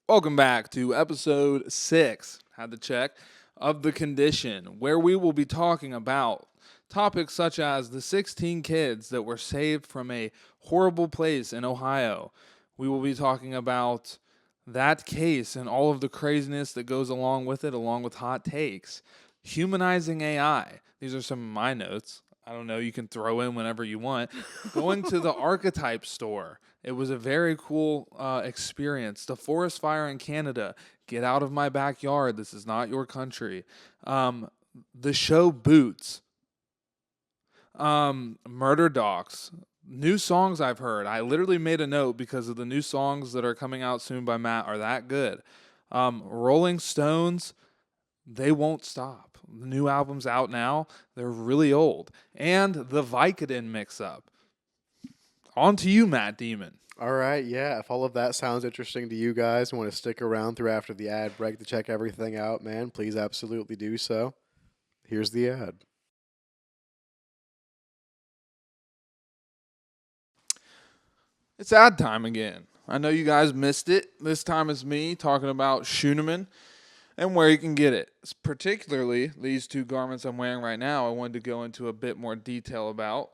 Welcome back to episode 6, had to check, of The Condition, where we will be talking about topics such as the 16 kids that were saved from a horrible place in Ohio. We will be talking about that case and all of the craziness that goes along with it, along with hot takes. Humanizing AI. These are some of my notes. I don't know, you can throw in whenever you want. Going to the archetype store. It was a very cool experience. The forest fire in Canada. Get out of my backyard. This is not your country. The show Boots. Murder Docs. New songs I've heard. I literally made a note because of the new songs that are coming out soon by Matt are that good. Rolling Stones. They won't stop. The new album's out now. They're really old. And the Vicodin mix-up. On to you, Matt Demon. All right, yeah. If all of that sounds interesting to you guys and want to stick around through after the ad break to check everything out, man, please absolutely do so. Here's the ad. It's ad time again. I know you guys missed it. This time it's me talking about Schooneman and where you can get it. Particularly these two garments I'm wearing right now, I wanted to go into a bit more detail about.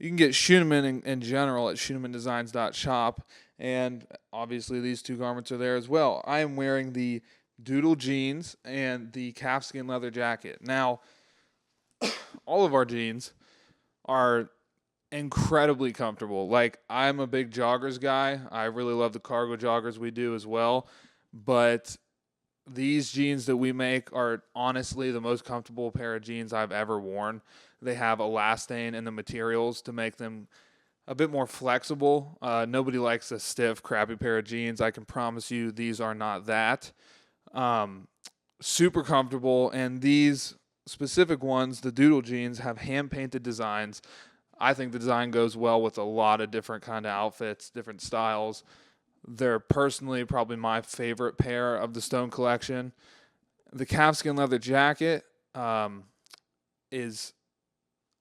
You can get Schooneman in general at schoonemandesigns.shop, and obviously these two garments are there as well. I am wearing the Doodle jeans and the calfskin leather jacket. Now, all of our jeans are incredibly comfortable. Like, I'm a big joggers guy. I really love the cargo joggers we do as well, but these jeans that we make are honestly the most comfortable pair of jeans I've ever worn. They have elastane in the materials to make them a bit more flexible. Nobody likes a stiff, crappy pair of jeans. I can promise you these are not that. Super comfortable, and these specific ones, the Doodle jeans, have hand-painted designs. I think the design goes well with a lot of different kind of outfits, different styles. They're personally probably my favorite pair of the Stone collection. The calfskin leather jacket is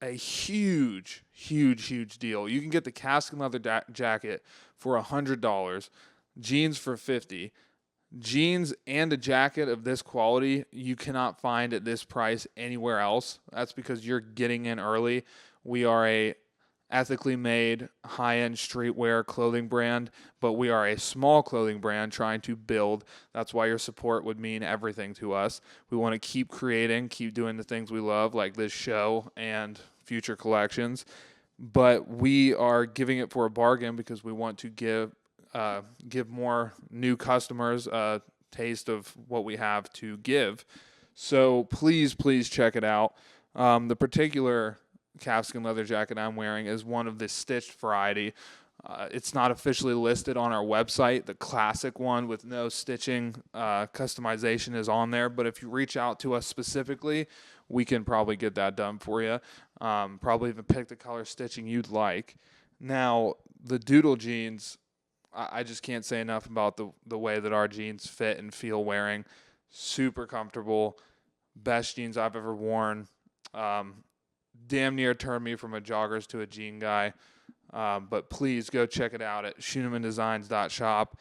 a huge, huge, huge deal. You can get the calfskin leather jacket for $100, jeans for $50. Jeans and a jacket of this quality you cannot find at this price anywhere else. That's because you're getting in early. We are a ethically made, high-end streetwear clothing brand, but we are a small clothing brand trying to build. That's why your support would mean everything to us. We want to keep creating, keep doing the things we love, like this show and future collections, but we are giving it for a bargain because we want to give more new customers a taste of what we have to give. So please check it out. The particular calfskin leather jacket I'm wearing is one of the stitched variety. It's not officially listed on our website. The classic one with no stitching customization is on there, but if you reach out to us specifically, we can probably get that done for you. Probably even pick the color stitching you'd like. Now, the Doodle jeans, I just can't say enough about the way that our jeans fit and feel wearing. Super comfortable. Best jeans I've ever worn. Damn near turned me from a joggers to a jean guy. But please go check it out at schoonemandesigns.shop.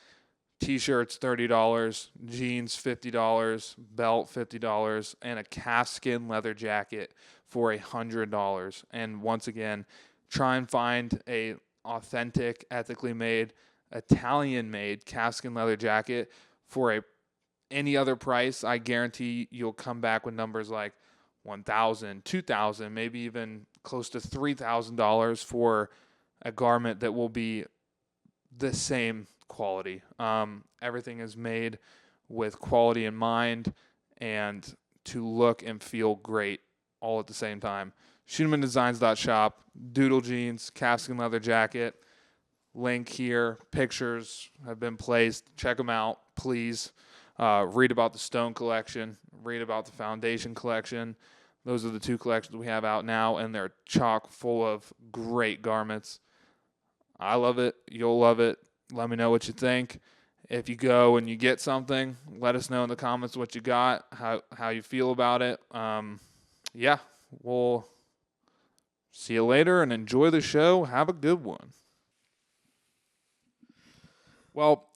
T-shirts, $30. Jeans, $50. Belt, $50. And a calfskin leather jacket for $100. And once again, try and find a authentic, ethically made, Italian-made calfskin leather jacket for any other price. I guarantee you'll come back with numbers like $1,000, $2,000, maybe even close to $3,000 for a garment that will be the same quality. Everything is made with quality in mind and to look and feel great all at the same time. SchoonemanDesigns.shop, Doodle jeans, calfskin leather jacket. Link here. Pictures have been placed. Check them out, please. Read about the Stone collection. Read about the Foundation collection. Those are the two collections we have out now, and they're chock full of great garments. I love it. You'll love it. Let me know what you think. If you go and you get something, let us know in the comments what you got, how you feel about it. Yeah, we'll see you later and enjoy the show. Have a good one. Well,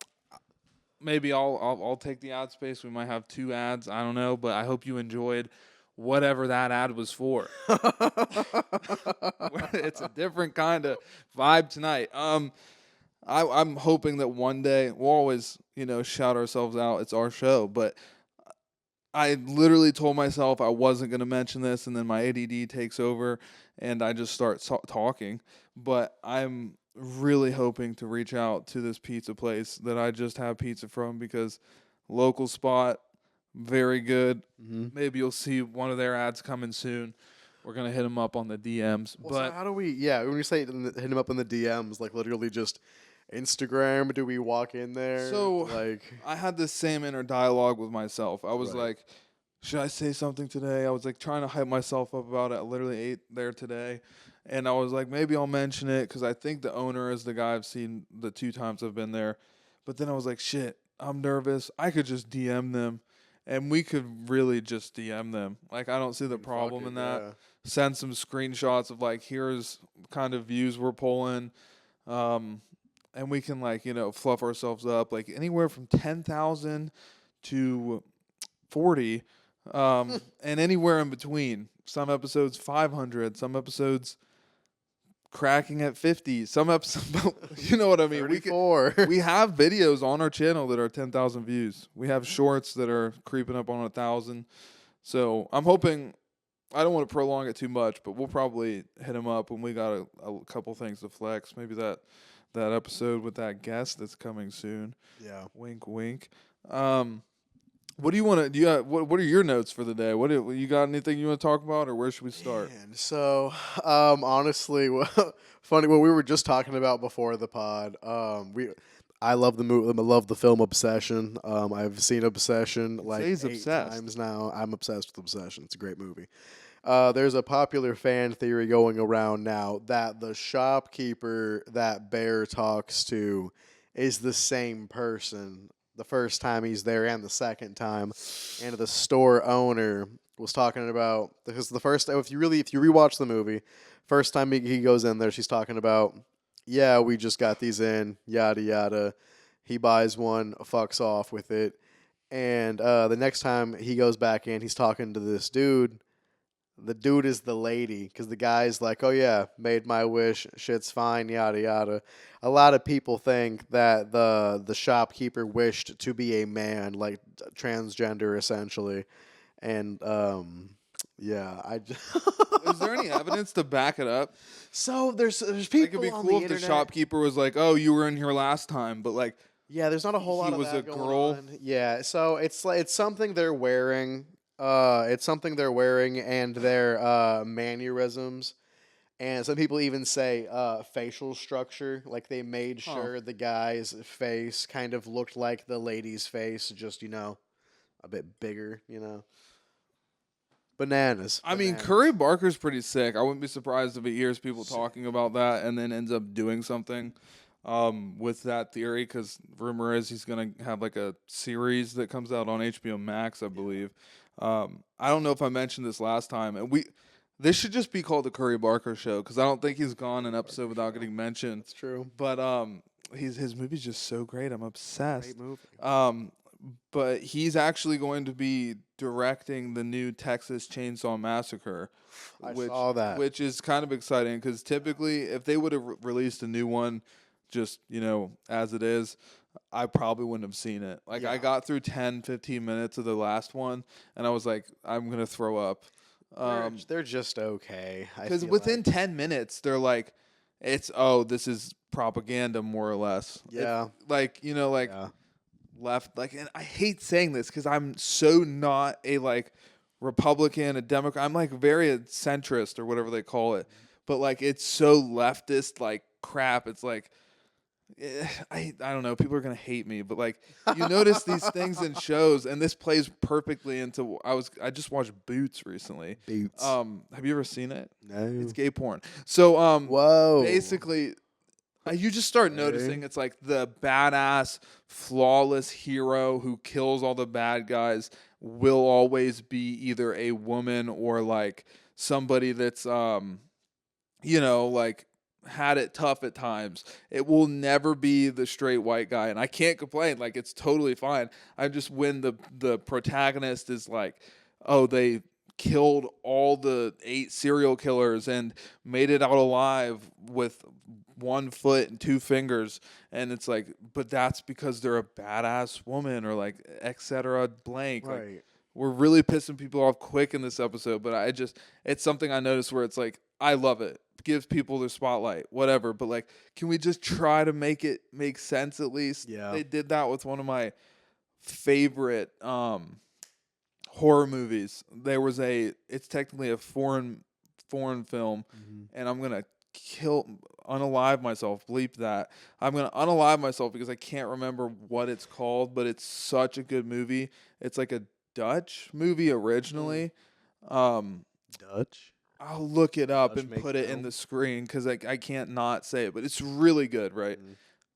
maybe I'll take the ad space. We might have 2 ads. I don't know, but I hope you enjoyed whatever that ad was for. It's a different kind of vibe tonight. I'm hoping that one day we'll always, shout ourselves out. It's our show, but I literally told myself I wasn't going to mention this, and then my ADD takes over, and I just start talking. But I'm really hoping to reach out to this pizza place that I just have pizza from, because local spot, very good. Mm-hmm. Maybe you'll see one of their ads coming soon. We're going to hit them up on the DMs. Well, so how do we? Yeah, when you say hit him up in the DMs, like literally just Instagram. Do we walk in there? So like, I had this same inner dialogue with myself. I was Right. like, should I say something today? I was like trying to hype myself up about it. I literally ate there today. And I was like, maybe I'll mention it because I think the owner is the guy I've seen the 2 times I've been there. But then I was like, shit, I'm nervous. I could just DM them. And we could really just DM them. Like, I don't see the fuck problem it, in that. yeah. Send some screenshots of like, here's kind of views we're pulling. And we can fluff ourselves up like anywhere from 10,000 to 40, and anywhere in between. Some episodes 500, some episodes cracking at 50, some episodes, you know what I mean? 34. We have videos on our channel that are 10,000 views. We have shorts that are creeping up on 1,000. So I'm hoping. I don't want to prolong it too much, but we'll probably hit him up when we got a couple things to flex. Maybe that episode with that guest that's coming soon. Yeah. Wink, wink. What do you want to? Do you what are your notes for the day? You got anything you want to talk about, or where should we start? Man, so, honestly, funny what we were just talking about before the pod. I love the movie. I love the film Obsession. I've seen Obsession like he's 8 obsessed. times now. I'm obsessed with Obsession. It's a great movie. There's a popular fan theory going around now that the shopkeeper that Bear talks to is the same person the first time he's there and the second time. And the store owner was talking about, because the first, if you rewatch the movie, first time he goes in there, she's talking about, yeah, we just got these in, yada yada. He buys one, fucks off with it. And the next time he goes back in, he's talking to this dude. The dude is the lady, because the guy's like, oh yeah, made my wish, shit's fine, yada yada. A lot of people think that the shopkeeper wished to be a man, like transgender essentially. And yeah, Is there any evidence to back it up? So there's people It could be on cool the if the internet. shopkeeper was like, "Oh, you were in here last time," but like, Yeah, there's not a whole he lot of was that a going girl. on. Yeah, so it's something they're wearing. It's something they're wearing and their mannerisms. And some people even say facial structure. Like they made sure the guy's face kind of looked like the lady's face, just a bit bigger. Bananas. I mean, Bananas. Curry Barker's pretty sick. I wouldn't be surprised if he hears people talking about that and then ends up doing something with that theory, because rumor is he's going to have like a series that comes out on HBO Max, I believe. I don't know if I mentioned this last time, and this should just be called the Curry Barker Show, because I don't think he's gone an episode without getting mentioned. That's true. But his movie's just so great. I'm obsessed. Great movie. But he's actually going to be directing the new Texas Chainsaw Massacre. I saw that. Which is kind of exciting, because typically if they would have released a new one just, as it is, I probably wouldn't have seen it. Like, I got through 10, 15 minutes of the last one, and I was like, I'm going to throw up. They're just okay. Because within 10 minutes, they're like, this is propaganda, more or less. Yeah. Yeah. Left, and I hate saying this because I'm so not a Republican, a Democrat. I'm very centrist or whatever they call it, but it's so leftist crap. It's I don't know. People are gonna hate me, but you notice these things in shows, and this plays perfectly into. I just watched Boots recently. Boots. Have you ever seen it? No. It's gay porn. So Whoa. basically. You just start noticing it's the badass, flawless hero who kills all the bad guys will always be either a woman or somebody that's had it tough at times. It will never be the straight white guy, and I can't complain. Like, it's totally fine. I just when the protagonist is like, oh, they killed all the 8 serial killers and made it out alive with 1 foot and 2 fingers, and it's like, but that's because they're a badass woman, or like etc. blank. Like, Right. we're really pissing people off quick in this episode, but it's something I noticed where it's like, I love it. Gives people their spotlight, whatever. But like, can we just try to make it make sense at least? Yeah. They did that with one of my favorite horror movies. It's technically a foreign film, and I'm gonna unalive myself. Bleep that. I'm gonna unalive myself because I can't remember what it's called, but it's such a good movie. It's like a Dutch movie originally. Dutch? I'll look it up Dutch and make put it in film? the screen because I can't not say it, but it's really good, right?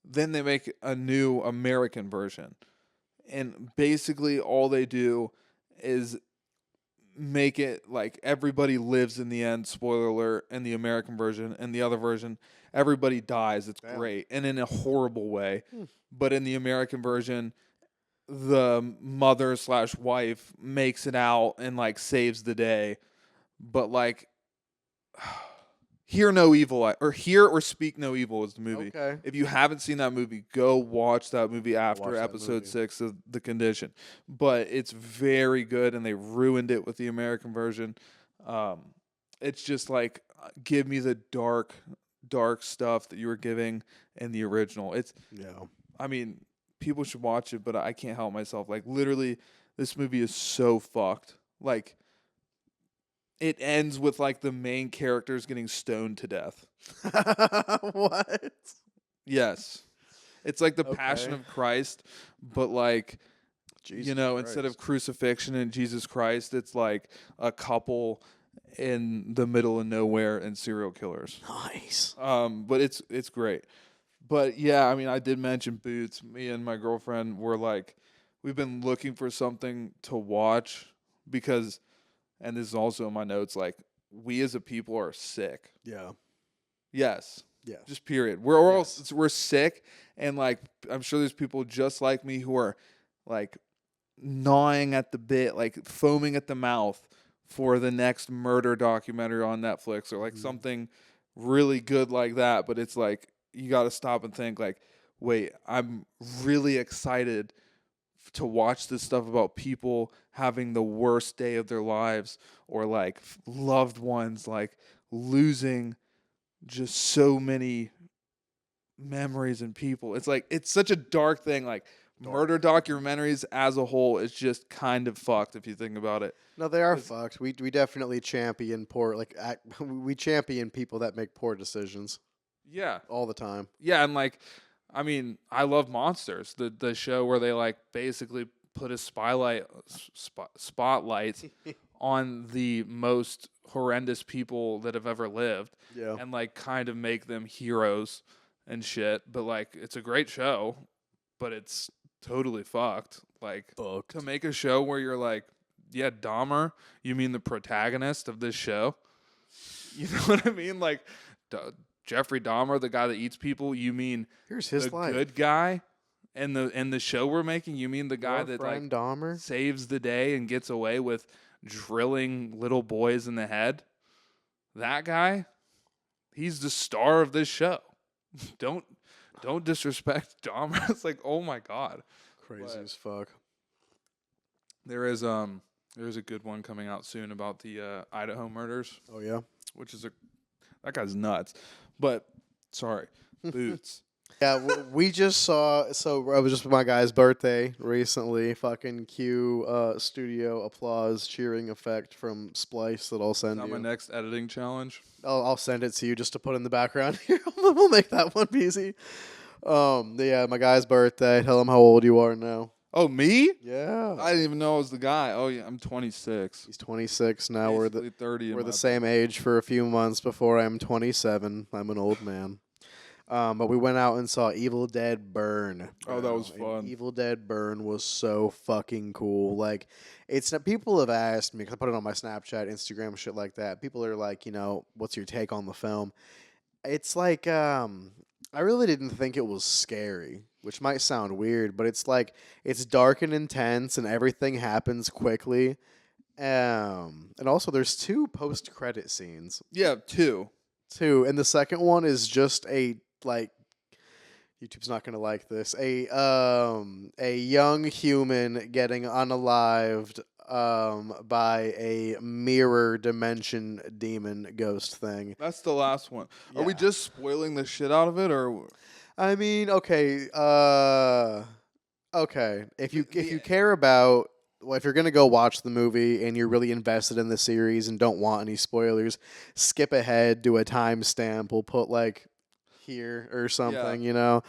Then they make a new American version, and basically all they do is make it like everybody lives in the end, spoiler alert, in the American version, and the other version, everybody dies. It's Damn. great, and in a horrible way. But in the American version, the mother/wife makes it out and like saves the day. But like, Hear No Evil, or Hear or Speak No Evil is the movie. Okay. If you haven't seen that movie, go watch that movie after watch that episode movie. 6 of The Condition. But it's very good, and they ruined it with the American version. It's just like, give me the dark stuff that you were giving in the original. Yeah. I mean, people should watch it, but I can't help myself. Like, literally, this movie is so fucked. Like, it ends with like the main characters getting stoned to death. What? Yes. It's like the Passion Okay. of Christ, but like, Jesus instead of Christ. crucifixion and Jesus Christ, it's like a couple in the middle of nowhere and serial killers. Nice. But it's great. But yeah, I mean, I did mention Boots. Me and my girlfriend were like, we've been looking for something to watch because, and this is also in my notes, like, we as a people are sick. Yeah. Yes. Yeah. Just period. We're Yes. we're sick, and like, I'm sure there's people just like me who are like gnawing at the bit, like foaming at the mouth for the next murder documentary on Netflix, or like something really good like that. But it's like, you got to stop and think like, wait, I'm really excited to watch this stuff about people having the worst day of their lives, or like loved ones like losing just so many memories and people. It's like, it's such a dark thing. Like, murder documentaries as a whole is just kind of fucked if you think about it. No, they are fucked. We definitely champion we champion people that make poor decisions Yeah. all the time. Yeah, and like, I mean, I love Monsters, the show where they like basically put a spotlight on the most horrendous people that have ever lived, Yeah. and like kind of make them heroes and shit. But like, it's a great show, but it's totally fucked. Like, Fucked. to make a show where you're like, yeah, Dahmer, you mean the protagonist of this show? You know what I mean? Like, Jeffrey Dahmer, the guy that eats people, you mean Here's his the life. good guy? And the show we're making, you mean the guy Your that friend like Dahmer? saves the day and gets away with drilling little boys in the head? That guy? He's the star of this show. Don't disrespect Dahmer. It's like, oh my God. Crazy But as fuck. there's a good one coming out soon about the Idaho murders, Oh yeah. which is that guy's nuts. But sorry, Boots. Yeah, we just saw. So it was just my guy's birthday recently. Fucking cue studio applause cheering effect from Splice that I'll send Not my you. next editing challenge. I'll send it to you just to put in the background here. We'll make that one easy. Yeah, my guy's birthday. Tell him how old you are now. Oh, me? Yeah, I didn't even know I was the guy. Oh yeah, I'm 26. he's 26 now. Basically 30. We're the same age for a few months before I'm 27. I'm an old man. But we went out and saw Evil Dead Burn. Oh, that was And fun. Evil Dead Burn was so fucking cool. Like, people have asked me, 'cause I put it on my Snapchat, Instagram, shit like that. People are like, what's your take on the film? It's like I really didn't think it was scary, which might sound weird, but it's like it's dark and intense and everything happens quickly. And also there's two post-credit scenes. Yeah, two. Two, and the second one is just a like YouTube's not gonna like this. A young human getting unalived by a mirror dimension demon ghost thing. That's the last one. Are we Yeah. just spoiling the shit out of it, or I mean, okay, okay. If you the care about well, if you're gonna go watch the movie and you're really invested in the series and don't want any spoilers, skip ahead, do a timestamp. We'll put like here or yeah? something, you know.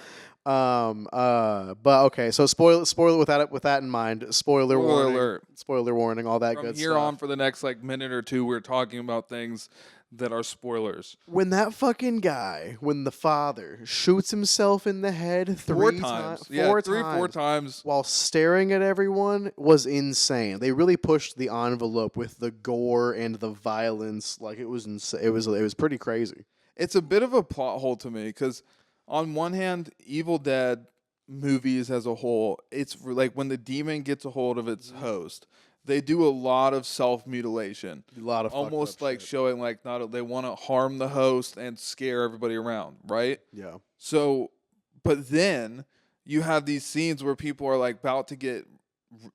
But okay, so spoil with that in mind. Spoiler alert. Spoiler warning, all that From good here stuff. on, for the next like minute or two, we're talking about things that are spoilers. When that fucking guy, when the father shoots himself in the head Four three times. times, Yeah, three, four times. while staring at everyone was insane. They really pushed the envelope with the gore and the violence. Like it was insane. It was pretty crazy. It's a bit of a plot hole to me because, on one hand, Evil Dead movies as a whole, it's like when the demon gets a hold of its host, they do a lot of self mutilation, A lot of fucked almost up like shit. showing like not they want to harm the host and scare everybody around, right? Yeah. So, but then you have these scenes where people are like about to get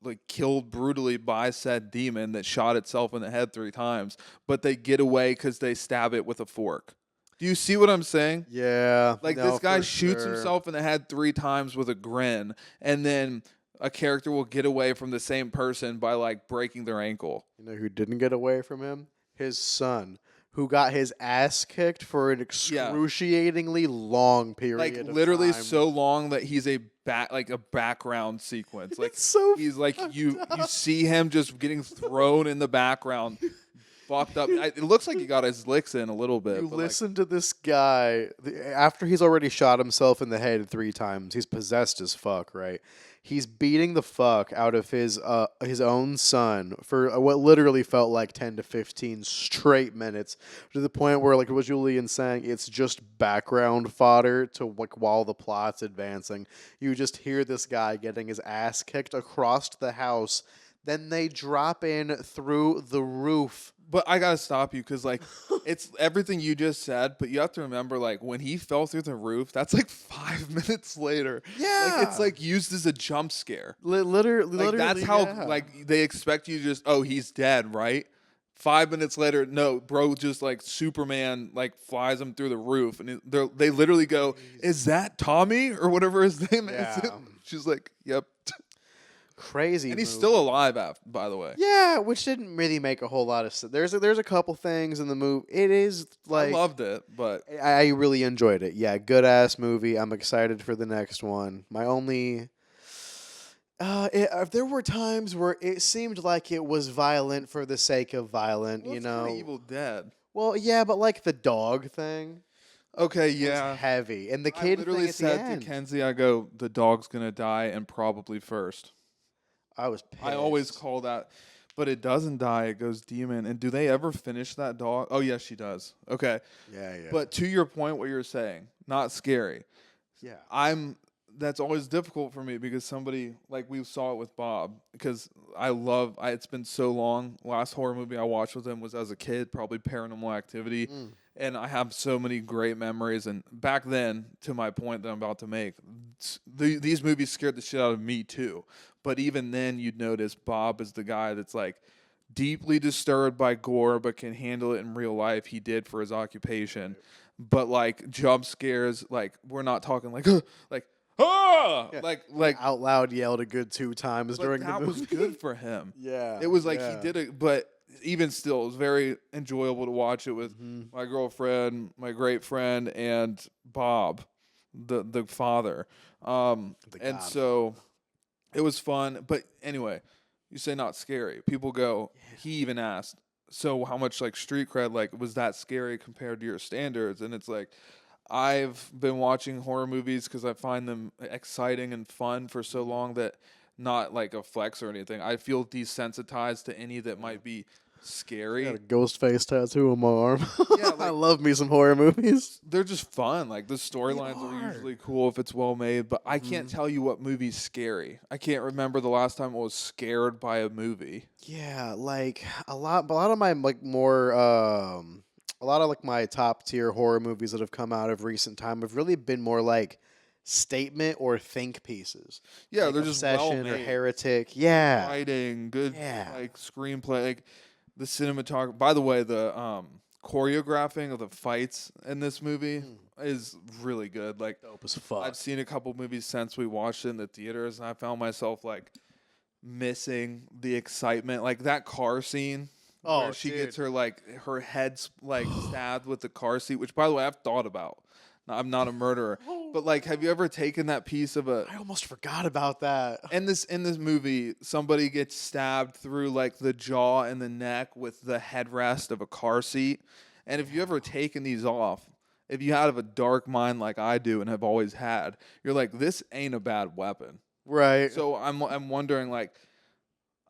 like killed brutally by said demon that shot itself in the head 3 times, but they get away because they stab it with a fork. Do you see what I'm saying? Yeah. Like No, this guy for shoots sure. himself in the head 3 times with a grin, and then a character will get away from the same person by like breaking their ankle. You know who didn't get away from him? His son, who got his ass kicked for an Yeah. excruciatingly long period Like of literally time. so long that he's a background sequence. Like It's so he's like fucked you up. see him just getting thrown in the background, fucked up. It looks like he got his licks in a little bit. You but like, listen to this guy after he's already shot himself in the head 3 times. He's possessed as fuck, right? He's beating the fuck out of his own son for what literally felt like 10 to 15 straight minutes, to the point where, like what Julian's saying, it's just background fodder to like while the plot's advancing. You just hear this guy getting his ass kicked across the house. Then they drop in through the roof. But I gotta stop you because like it's everything you just said, but you have to remember like when he fell through the roof, that's like 5 minutes later. Like it's Yeah. like used as a jump scare. Literally, Like that's how yeah. like they expect you to just he's dead, right? 5 minutes later, no, bro, just like Superman like flies him through the roof, and they literally go, "Is that Tommy or whatever his name is?" Yeah. She's like, "Yep," Crazy. and he's movie. still alive, by the way. Yeah, which didn't really make a whole lot of sense. There's a couple things in the movie. It is like I loved it, but I really enjoyed it. Yeah, good ass movie. I'm excited for the next one. My only there were times where it seemed like it was violent for the sake of violent, well, you it's kinda know. Evil Dead. Well, yeah, but like the dog thing Okay, was yeah. heavy, and the I kid literally thing at the said to end. Kenzie, I go, the dog's gonna die and probably first. I was pissed. I always call that, but it doesn't die. It goes demon. And do they ever finish that dog? Oh, yes, she does. Okay. Yeah, yeah. But to your point, what you're saying, not scary. yeah. That's always difficult for me because somebody, like we saw it with Bob, because it's been so long. Last horror movie I watched with him was as a kid, probably Paranormal Activity. Mm. And I have so many great memories. And back then, to my point that I'm about to make, these movies scared the shit out of me too. But even then, you'd notice Bob is the guy that's like deeply disturbed by gore, but can handle it in real life. He did for his occupation. But like jump scares, like we're not talking like like Yeah. like Out loud yelled a good 2 times but during the that movie. was good for him. Yeah. It was like yeah. he did it, but even still, it was very enjoyable to watch it with Mhm. my girlfriend, my great friend, and Bob, the father. The And Godfather. so it was fun. But anyway, you say not scary. People go. He even asked, so how much like street cred like was that scary compared to your standards? And it's like, I've been watching horror movies because I find them exciting and fun for so long that not like a flex or anything. I feel desensitized to any that might be scary. Got a ghost face tattoo on my arm. Yeah, I like love me some horror movies. they're just fun. Like the storylines are usually cool if it's well made, but I can't tell you what movie's scary. I can't remember the last time I was scared by a movie. Yeah, like a lot of my like more a lot of like my top tier horror movies that have come out of recent time have really been more like statement or think pieces. Yeah, Like they're just well Obsession or made. Heretic. Yeah. Writing, good Yeah. like screenplay, like the cinematography. By the way, the choreographing of the fights in this movie is really good. Like Dope as fuck. I've seen a couple movies since we watched it in the theaters, and I found myself like missing the excitement. Like that car scene where she gets her like her head's like stabbed with the car seat, which by the way I've thought about. Now, I'm not a murderer, but like, have you ever taken that piece of a? I almost forgot about that. In this movie, somebody gets stabbed through like the jaw and the neck with the headrest of a car seat. And if you ever taken these off, if you have a dark mind like I do and have always had, you're like, this ain't a bad weapon. Right. So I'm wondering like,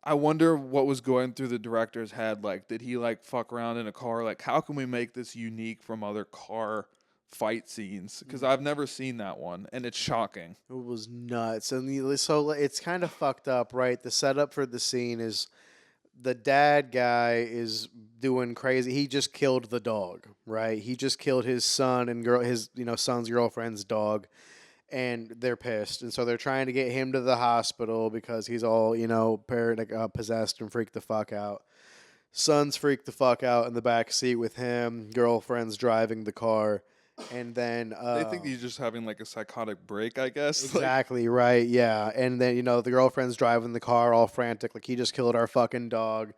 I wonder what was going through the director's head. Like, did he like fuck around in a car? Like, how can we make this unique from other car fight scenes? Because I've never seen that one, and it's shocking. It was nuts. And so it's kind of fucked up, right? The setup for the scene is the dad guy is doing crazy. He just killed the dog, right? He just killed his son and his son's girlfriend's dog, and they're pissed. And so they're trying to get him to the hospital because he's all possessed and freaked the fuck out. Son's freaked the fuck out in the back seat with him. Girlfriend's driving the car. And then They think he's just having like a psychotic break, I guess. exactly right, yeah. And then the girlfriend's driving the car all frantic, like he just killed our fucking dog.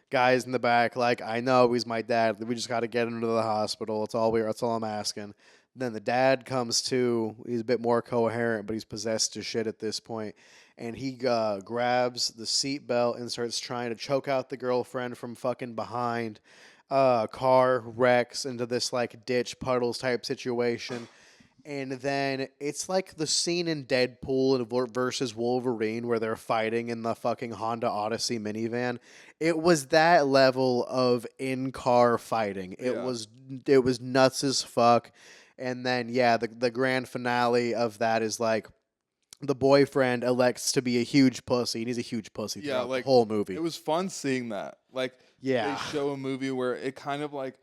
Guys in the back, like I know he's my dad. We just got to get him to the hospital. That's all I'm asking. Then the dad comes to. He's a bit more coherent, but he's possessed to shit at this point. And he grabs the seatbelt and starts trying to choke out the girlfriend from fucking behind. Car wrecks into this like ditch puddles type situation, and then it's like the scene in Deadpool and versus Wolverine where they're fighting in the fucking Honda Odyssey minivan. It was that level of in-car fighting. It was nuts as fuck. And then the grand finale of that is like the boyfriend elects to be a huge pussy, and he's a huge pussy throughout the whole movie. It was fun seeing that. Like, they show a movie where it kind of like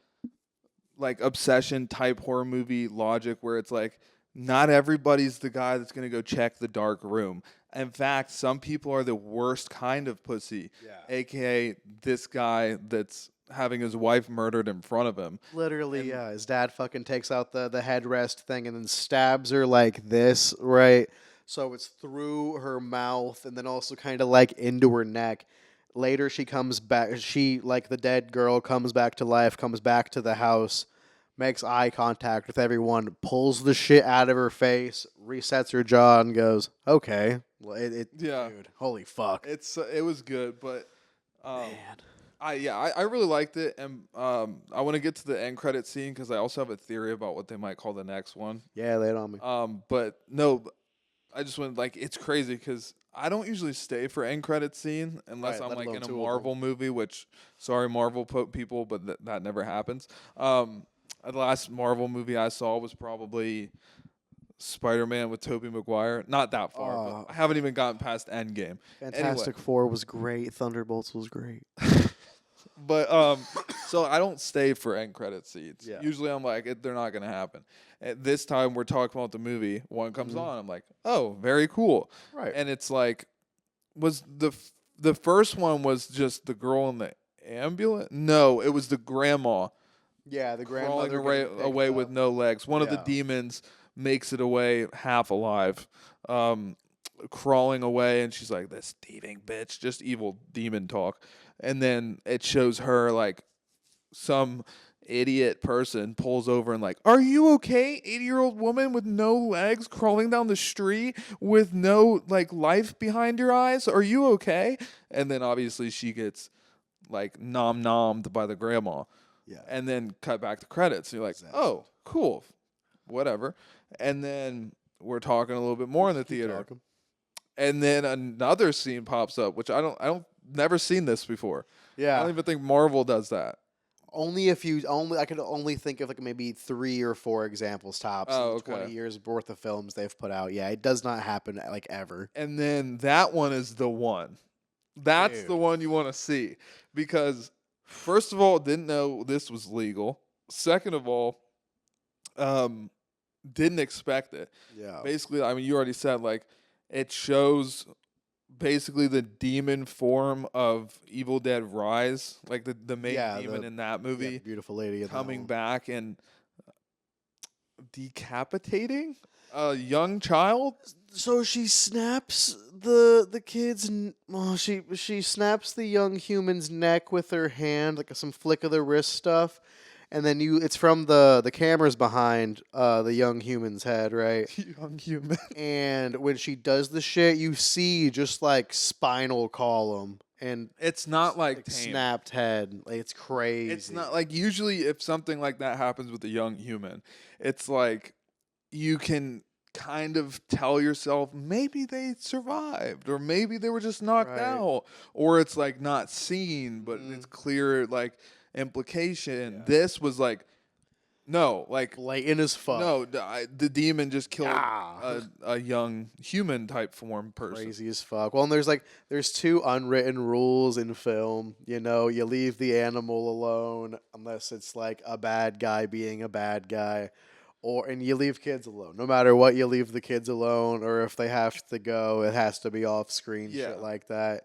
Obsession type horror movie logic where it's like, not everybody's the guy that's going to go check the dark room. In fact, some people are the worst kind of pussy, a.k.a. this guy that's having his wife murdered in front of him. Literally, his dad fucking takes out the headrest thing and then stabs her like this, right? So it's through her mouth and then also kind of like into her neck. Later, she comes back. She, like the dead girl, comes back to life, comes back to the house, makes eye contact with everyone, pulls the shit out of her face, resets her jaw, and goes, "Okay." Dude, holy fuck. It was good, but Man. I really liked it, and I want to get to the end credit scene because I also have a theory about what they might call the next one. Yeah, lay it on me. But no, I just went like, it's crazy because I don't usually stay for end credit scene unless I'm like in a Marvel movie, which, sorry, Marvel people, but that never happens. The last Marvel movie I saw was probably Spider-Man with Tobey Maguire. Not that far, but I haven't even gotten past Endgame. Fantastic Four was great. Thunderbolts was great. But so I don't stay for end credit scenes. Yeah. Usually I'm like, they're not gonna happen. At this time we're talking about the movie. One comes on. I'm like, oh, very cool. Right. And it's like, was the first one was just the girl in the ambulance? No, it was the grandma. Yeah, the crawling grandmother away with no legs. One of the demons makes it away half alive, crawling away, and she's like, "This thieving bitch," just evil demon talk. And then it shows her like some idiot person pulls over and like, "Are you okay? 80-year-old woman with no legs crawling down the street with no like life behind your eyes. Are you okay?" And then obviously she gets like nommed by the grandma. Yeah. And then cut back to credits. And you're like, oh, cool. Whatever. And then we're talking a little bit more in the theater. Talking. And then another scene pops up, which I don't never seen this before. I Yeah. don't even think Marvel does that. Only a few. Only I could only think of like maybe 3 or 4 examples tops in Oh, the okay. 20 years worth of films they've put out. Yeah, it does not happen like ever. And then that one is the one. That's the Dude. one you want to see because, first of all, didn't know this was legal. Second of all, didn't expect it. Yeah. Basically, I mean, you already said like it shows basically the demon form of Evil Dead Rise, like the main Yeah, demon in that Yeah, movie the beautiful lady in that coming one. back and decapitating a young child. So she snaps the kid's. Well, she snaps the young human's neck with her hand, like some flick of the wrist stuff, and then it's from the cameras behind the young human's head, right? Young human. And when she does the shit, you see just like spinal column and It's not like tame. snapped head. Like, it's crazy. It's not like usually if something like that happens with a young human, it's like you can kind of tell yourself maybe they survived or maybe they were just knocked Right. out or it's like not seen but Mm. it's clear like implication. Yeah. This was like no, like blatant as fuck. no, the demon just killed Ah. a young human type form person. Crazy as fuck. Well, and there's 2 unwritten rules in film. You know, you leave the animal alone unless it's like a bad guy being a bad guy, and you leave kids alone. No matter what, you leave the kids alone, or if they have to go, it has to be off screen. Yeah. Shit like that.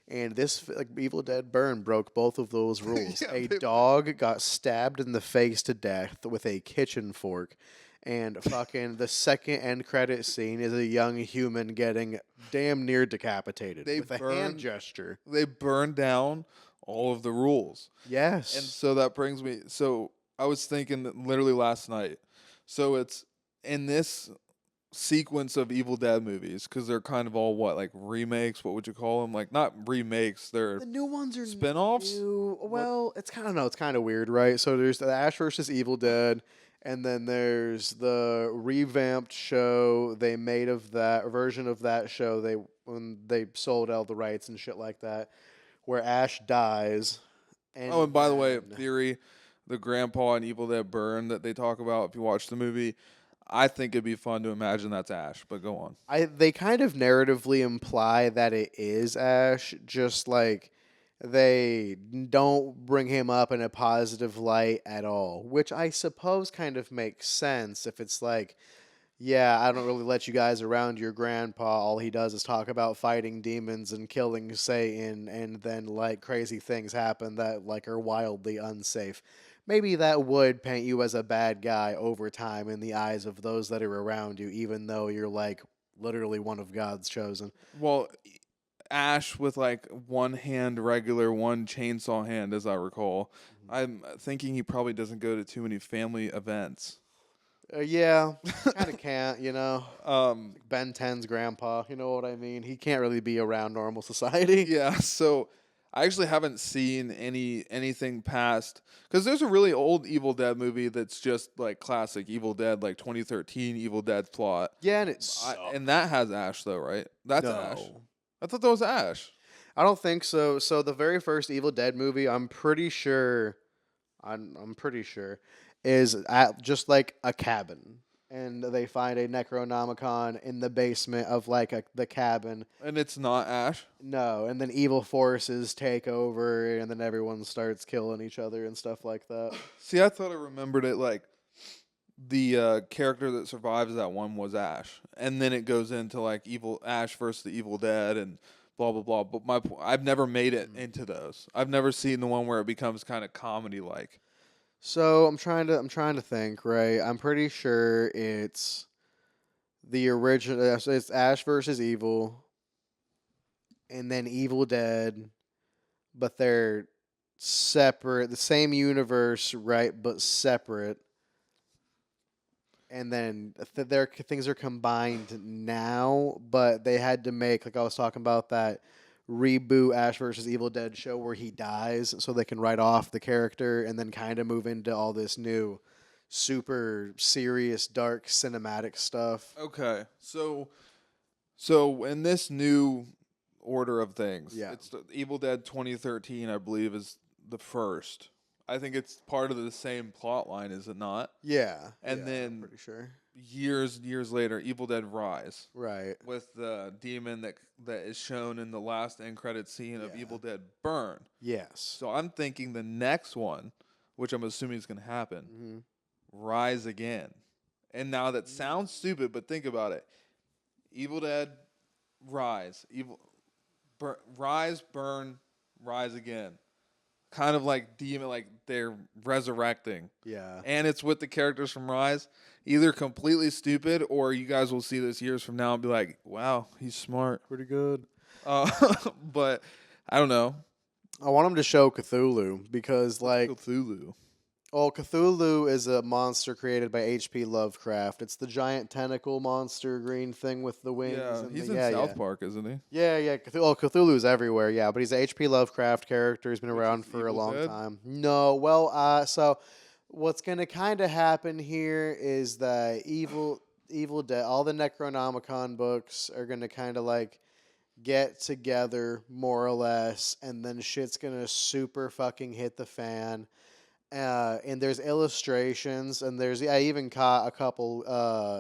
And this like Evil Dead Burn broke both of those rules. Yeah, A they- dog got stabbed in the face to death with a kitchen fork. And fucking the second end credit scene is a young human getting damn near decapitated They with a hand burned- gesture. They burned down all of the rules. Yes. And so that brings me. So I was thinking that literally last night. So it's in this sequence of Evil Dead movies because they're kind of all what like remakes. What would you call them? Like not remakes. They're the new ones are spin-offs? new. Well, it's kind of weird, right? So there's the Ash versus Evil Dead, and then there's the revamped show they made of that version of that show. When they sold all the rights and shit like that, where Ash dies. and by the way, then- theory, the grandpa in Evil Dead Burn that they talk about if you watch the movie. I think it'd be fun to imagine that's Ash, but go on. they kind of narratively imply that it is Ash, just like they don't bring him up in a positive light at all, which I suppose kind of makes sense if it's like, yeah, I don't really let you guys around your grandpa. All he does is talk about fighting demons and killing Satan, and then like crazy things happen that like are wildly unsafe. Maybe that would paint you as a bad guy over time in the eyes of those that are around you, even though you're like literally one of God's chosen. Well, Ash with like one hand regular, one chainsaw hand, as I recall. I'm thinking he probably doesn't go to too many family events. Yeah, kind of can't, you know. Um, Ben 10's grandpa, you know what I mean? He can't really be around normal society. yeah, so I actually haven't seen anything past because there's a really old Evil Dead movie that's just like classic Evil Dead, like 2013 Evil Dead plot. Yeah, and it's And that has Ash though, right? That's no. Ash. I thought that was Ash. I don't think so. So the very first Evil Dead movie, I'm pretty sure is at just like a cabin, and they find a Necronomicon in the basement of like the cabin. And it's not Ash. No, and then evil forces take over, and then everyone starts killing each other and stuff like that. See, I thought I remembered it like the character that survives that one was Ash, and then it goes into like evil Ash versus the Evil Dead and blah blah blah. But I've never made it into those. I've never seen the one where it becomes kind of comedy like. So I'm trying to think, right? I'm pretty sure it's the original. So it's Ash versus Evil, and then Evil Dead, but they're separate, the same universe, right? But separate. And then their things are combined now, but they had to make, like I was talking about, that reboot Ash versus Evil Dead show where he dies, so they can write off the character and then kind of move into all this new, super serious, dark cinematic stuff. Okay, so in this new order of things. Yeah. It's Evil Dead 2013, I believe, is the first. I think it's part of the same plot line, is it not? Yeah. And I'm then pretty sure. years later, Evil Dead Rise, Right. with the demon that is shown in the last end credit scene of Yeah. Evil Dead Burn. Yes. So I'm thinking the next one, which I'm assuming is going to happen, Mm-hmm. Rise Again. And now that sounds stupid, but think about it. Evil Dead Rise, Rise, Burn, Rise Again. Kind of like demon, like they're resurrecting. Yeah. And it's with the characters from Rise. Either completely stupid, or you guys will see this years from now and be like, wow, he's smart. Pretty good. Uh, but I don't know. I want them to show Cthulhu because, like, Cthulhu. Cthulhu is a monster created by H.P. Lovecraft. It's the giant tentacle monster, green thing with the wings. Yeah, and he's the, in yeah, South yeah. Park, isn't he? Yeah. Cthulhu's everywhere, yeah, but he's a H.P. Lovecraft character. He's been Which around is for a Evil long Dead? time. No, well, so what's going to kind of happen here is that Evil Dead, all the Necronomicon books are going to kind of like get together more or less, and then shit's going to super fucking hit the fan. And there's illustrations, and I even caught a couple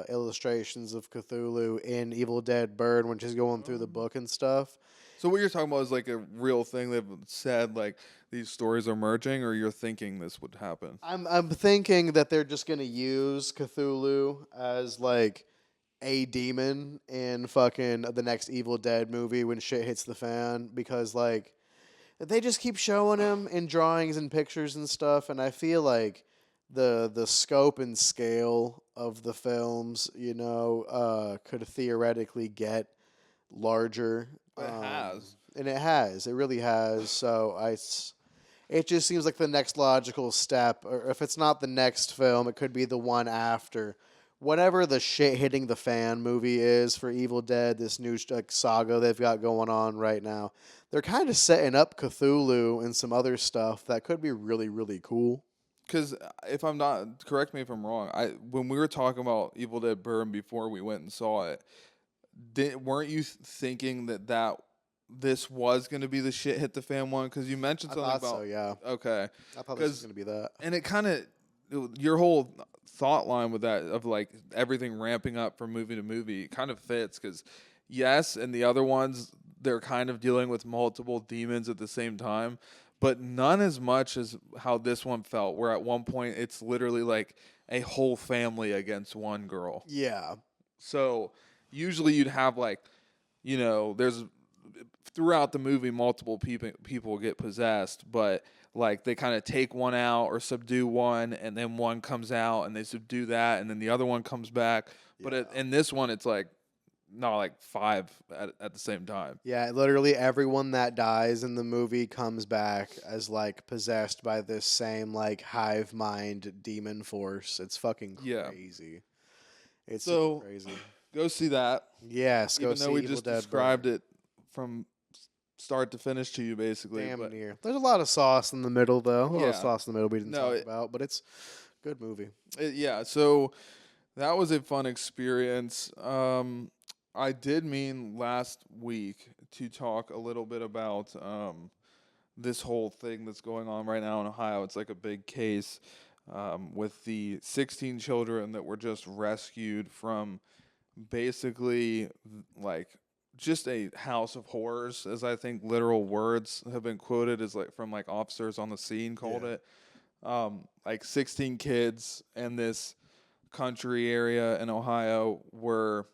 illustrations of Cthulhu in Evil Dead Bird when she's going through the book and stuff. So what you're talking about is like a real thing they've said, like these stories are merging, or you're thinking this would happen? I'm thinking that they're just gonna use Cthulhu as like a demon in fucking the next Evil Dead movie when shit hits the fan, because like they just keep showing him in drawings and pictures and stuff, and I feel like the scope and scale of the films, could theoretically get larger. It has. And it has. It really has. So it just seems like the next logical step, or if it's not the next film, it could be the one after. Whatever the shit hitting the fan movie is for Evil Dead, this new saga they've got going on right now, they're kind of setting up Cthulhu and some other stuff that could be really, really cool. Because if I'm not, correct me if I'm wrong. When we were talking about Evil Dead Burn before we went and saw it, weren't you thinking that this was going to be the shit hit the fan one? Because you mentioned I something thought about. so, yeah. Okay. I thought this was going to be that. And it kind of, your whole thought line with that of like everything ramping up from movie to movie kind of fits, because yes, and the other ones, they're kind of dealing with multiple demons at the same time, but none as much as how this one felt, where at one point it's literally like a whole family against one girl. Yeah. So usually you'd have like, there's throughout the movie multiple people get possessed, but like they kind of take one out or subdue one, and then one comes out and they subdue that, and then the other one comes back. But in this one, it's like not like five at the same time. Yeah, literally everyone that dies in the movie comes back as like possessed by this same like hive mind demon force. It's fucking crazy. It's so crazy. Go see that. Yes, even go see though we Evil just Dead described Burn. it from start to finish to you, basically. Damn but near. There's a lot of sauce in the middle, though. A lot Yeah. of sauce in the middle we didn't No, talk about, but it's a good movie. Yeah, so that was a fun experience. I did mean last week to talk a little bit about this whole thing that's going on right now in Ohio. It's like a big case with the 16 children that were just rescued from basically like just a house of horrors, as I think literal words have been quoted as like from like officers on the scene called it. Like 16 kids in this country area in Ohio were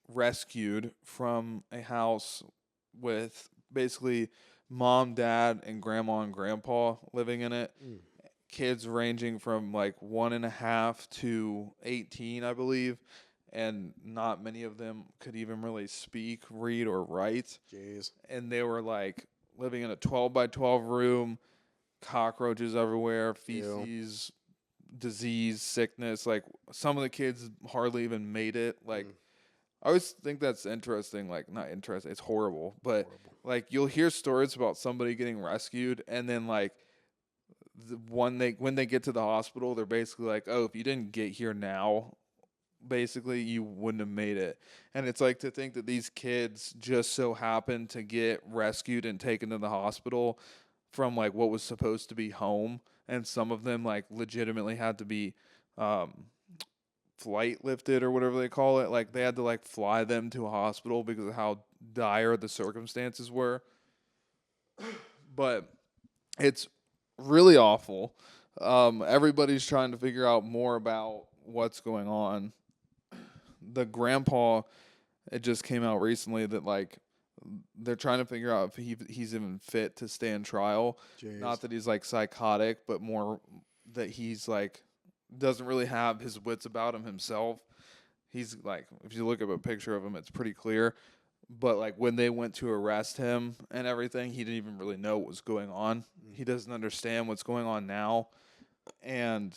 rescued from a house with basically mom, dad, and grandma and grandpa living in it. Kids ranging from like 1.5 to 18, I believe. And not many of them could even really speak, read, or write. Jeez. And they were like living in a 12 by 12 room, cockroaches everywhere, feces, disease, sickness. Like some of the kids hardly even made it. Like I always think that's interesting. Like not interesting, it's horrible. But like you'll hear stories about somebody getting rescued, and then like when they get to the hospital, they're basically like, "Oh, if you didn't get here now, basically, you wouldn't have made it. And it's like to think that these kids just so happened to get rescued and taken to the hospital from like what was supposed to be home, and some of them like legitimately had to be um, flight lifted or whatever they call it. Like they had to like fly them to a hospital because of how dire the circumstances were. But it's really awful. Everybody's trying to figure out more about what's going on. The grandpa, it just came out recently that like they're trying to figure out if he's even fit to stand trial. Jeez. Not that he's like psychotic, but more that he's like doesn't really have his wits about him himself. He's like, if you look at a picture of him, it's pretty clear. But like when they went to arrest him and everything, he didn't even really know what was going on. He doesn't understand what's going on now. And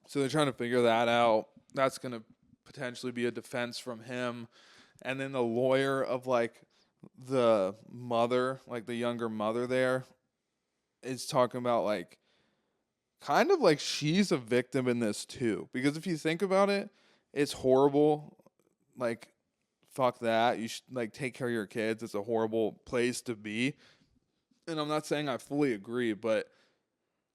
so they're trying to figure that out. That's going to potentially be a defense from him. And then the lawyer of like the mother, like the younger mother there, is talking about like kind of like she's a victim in this too. Because if you think about it, it's horrible. Like, fuck that. You should like take care of your kids. It's a horrible place to be. And I'm not saying I fully agree, but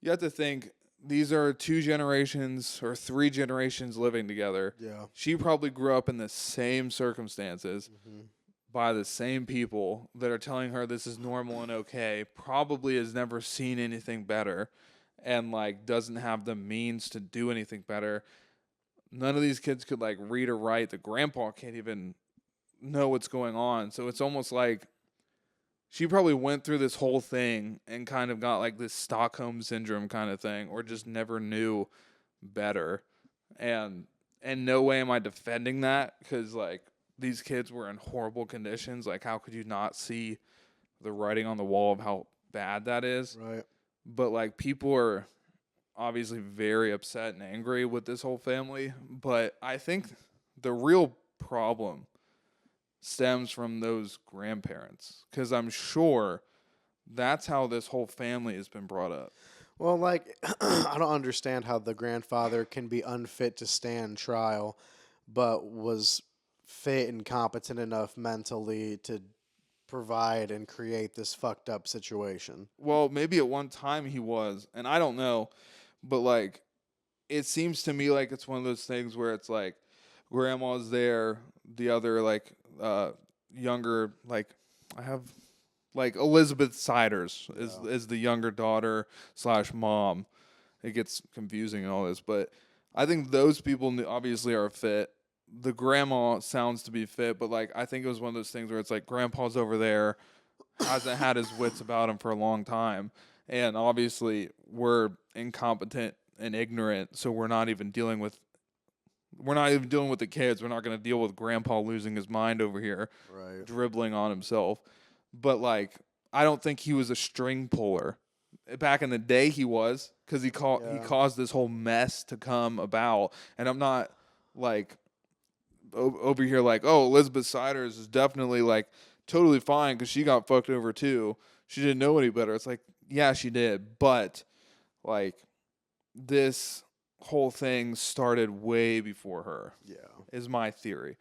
you have to think these are 2 generations or 3 generations living together. Yeah. She probably grew up in the same circumstances Mm-hmm. by the same people that are telling her this is normal and okay. Probably has never seen anything better and like doesn't have the means to do anything better. None of these kids could like read or write. The grandpa can't even know what's going on. So it's almost like she probably went through this whole thing and kind of got like this Stockholm syndrome kind of thing, or just never knew better. And in no way am I defending that, because like these kids were in horrible conditions. Like how could you not see the writing on the wall of how bad that is? Right. But like people are obviously very upset and angry with this whole family. But I think the real problem stems from those grandparents, because I'm sure that's how this whole family has been brought up. Well, like, I don't understand how the grandfather can be unfit to stand trial, but was fit and competent enough mentally to provide and create this fucked up situation. Well, maybe at one time he was, and I don't know, but like it seems to me like it's one of those things where it's like grandma's there, the other like younger, like I have like Elizabeth Siders is the younger daughter / mom. It gets confusing and all this, but I think those people obviously are fit. The grandma sounds to be fit, but like I think it was one of those things where it's like grandpa's over there, hasn't had his wits about him for a long time, and obviously we're incompetent and ignorant, so we're not even dealing with the kids. We're not going to deal with grandpa losing his mind over here, Right. dribbling on himself. But like, I don't think he was a string puller. Back in the day, he was, because he caused this whole mess to come about. And I'm not like over here like, oh, Elizabeth Siders is definitely like totally fine because she got fucked over too. She didn't know any better. It's like, yeah, she did, but like this whole thing started way before her. Yeah. Is my theory.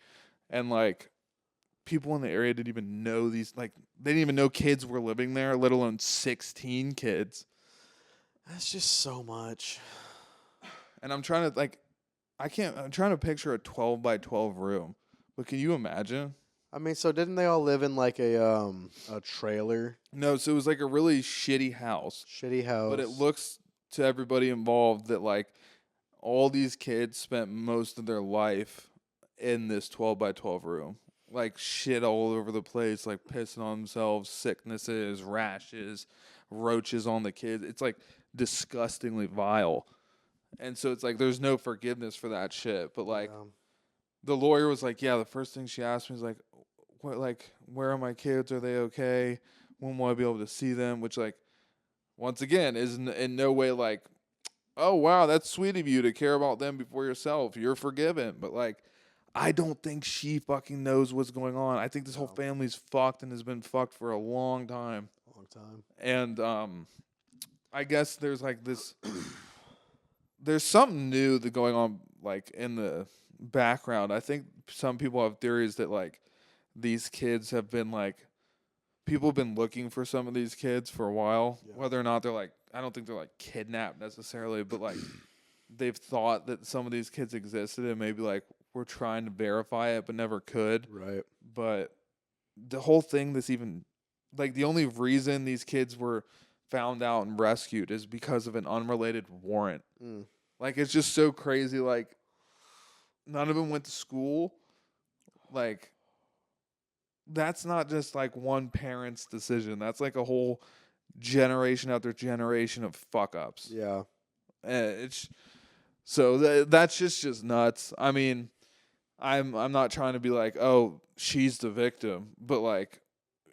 And like people in the area didn't even know they didn't even know kids were living there, let alone 16 kids. That's just so much. And I'm trying to picture a 12 by 12 room. But can you imagine? I mean, so didn't they all live in like a trailer? No, so it was like a really shitty house. Shitty house. But it looks to everybody involved that like all these kids spent most of their life in this 12 by 12 room. Like shit all over the place, like pissing on themselves, sicknesses, rashes, roaches on the kids. It's like disgustingly vile. And so it's like there's no forgiveness for that shit. But like the lawyer was like, yeah, the first thing she asked me is like, what, like, where are my kids? Are they okay? When will I be able to see them? Which like, once again, is in no way like, oh wow, that's sweet of you to care about them before yourself. You're forgiven. But like, I don't think she fucking knows what's going on. I think this whole family's fucked and has been fucked for a long time. And I guess there's like this there's something new that going on like in the background, I think some people have theories that like these kids have been like people have been looking for some of these kids for a while. Yeah. Whether or not they're like, I don't think they're like kidnapped necessarily, but like they've thought that some of these kids existed and maybe like we're trying to verify it but never could. Right. But the whole thing that's even like the only reason these kids were found out and rescued is because of an unrelated warrant. Mm. Like it's just so crazy. Like none of them went to school. Like that's not just like one parent's decision. That's like a whole generation after generation of fuck ups. Yeah. It's so that's just nuts. I mean, I'm not trying to be like, oh, she's the victim, but like,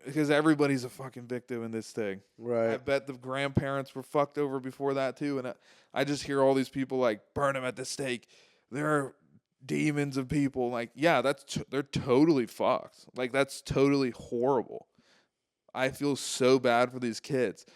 because everybody's a fucking victim in this thing. Right. I bet the grandparents were fucked over before that too, and I just hear all these people like burn them at the stake. There are demons of people. Like, yeah, they're totally fucked. Like that's totally horrible. I feel so bad for these kids.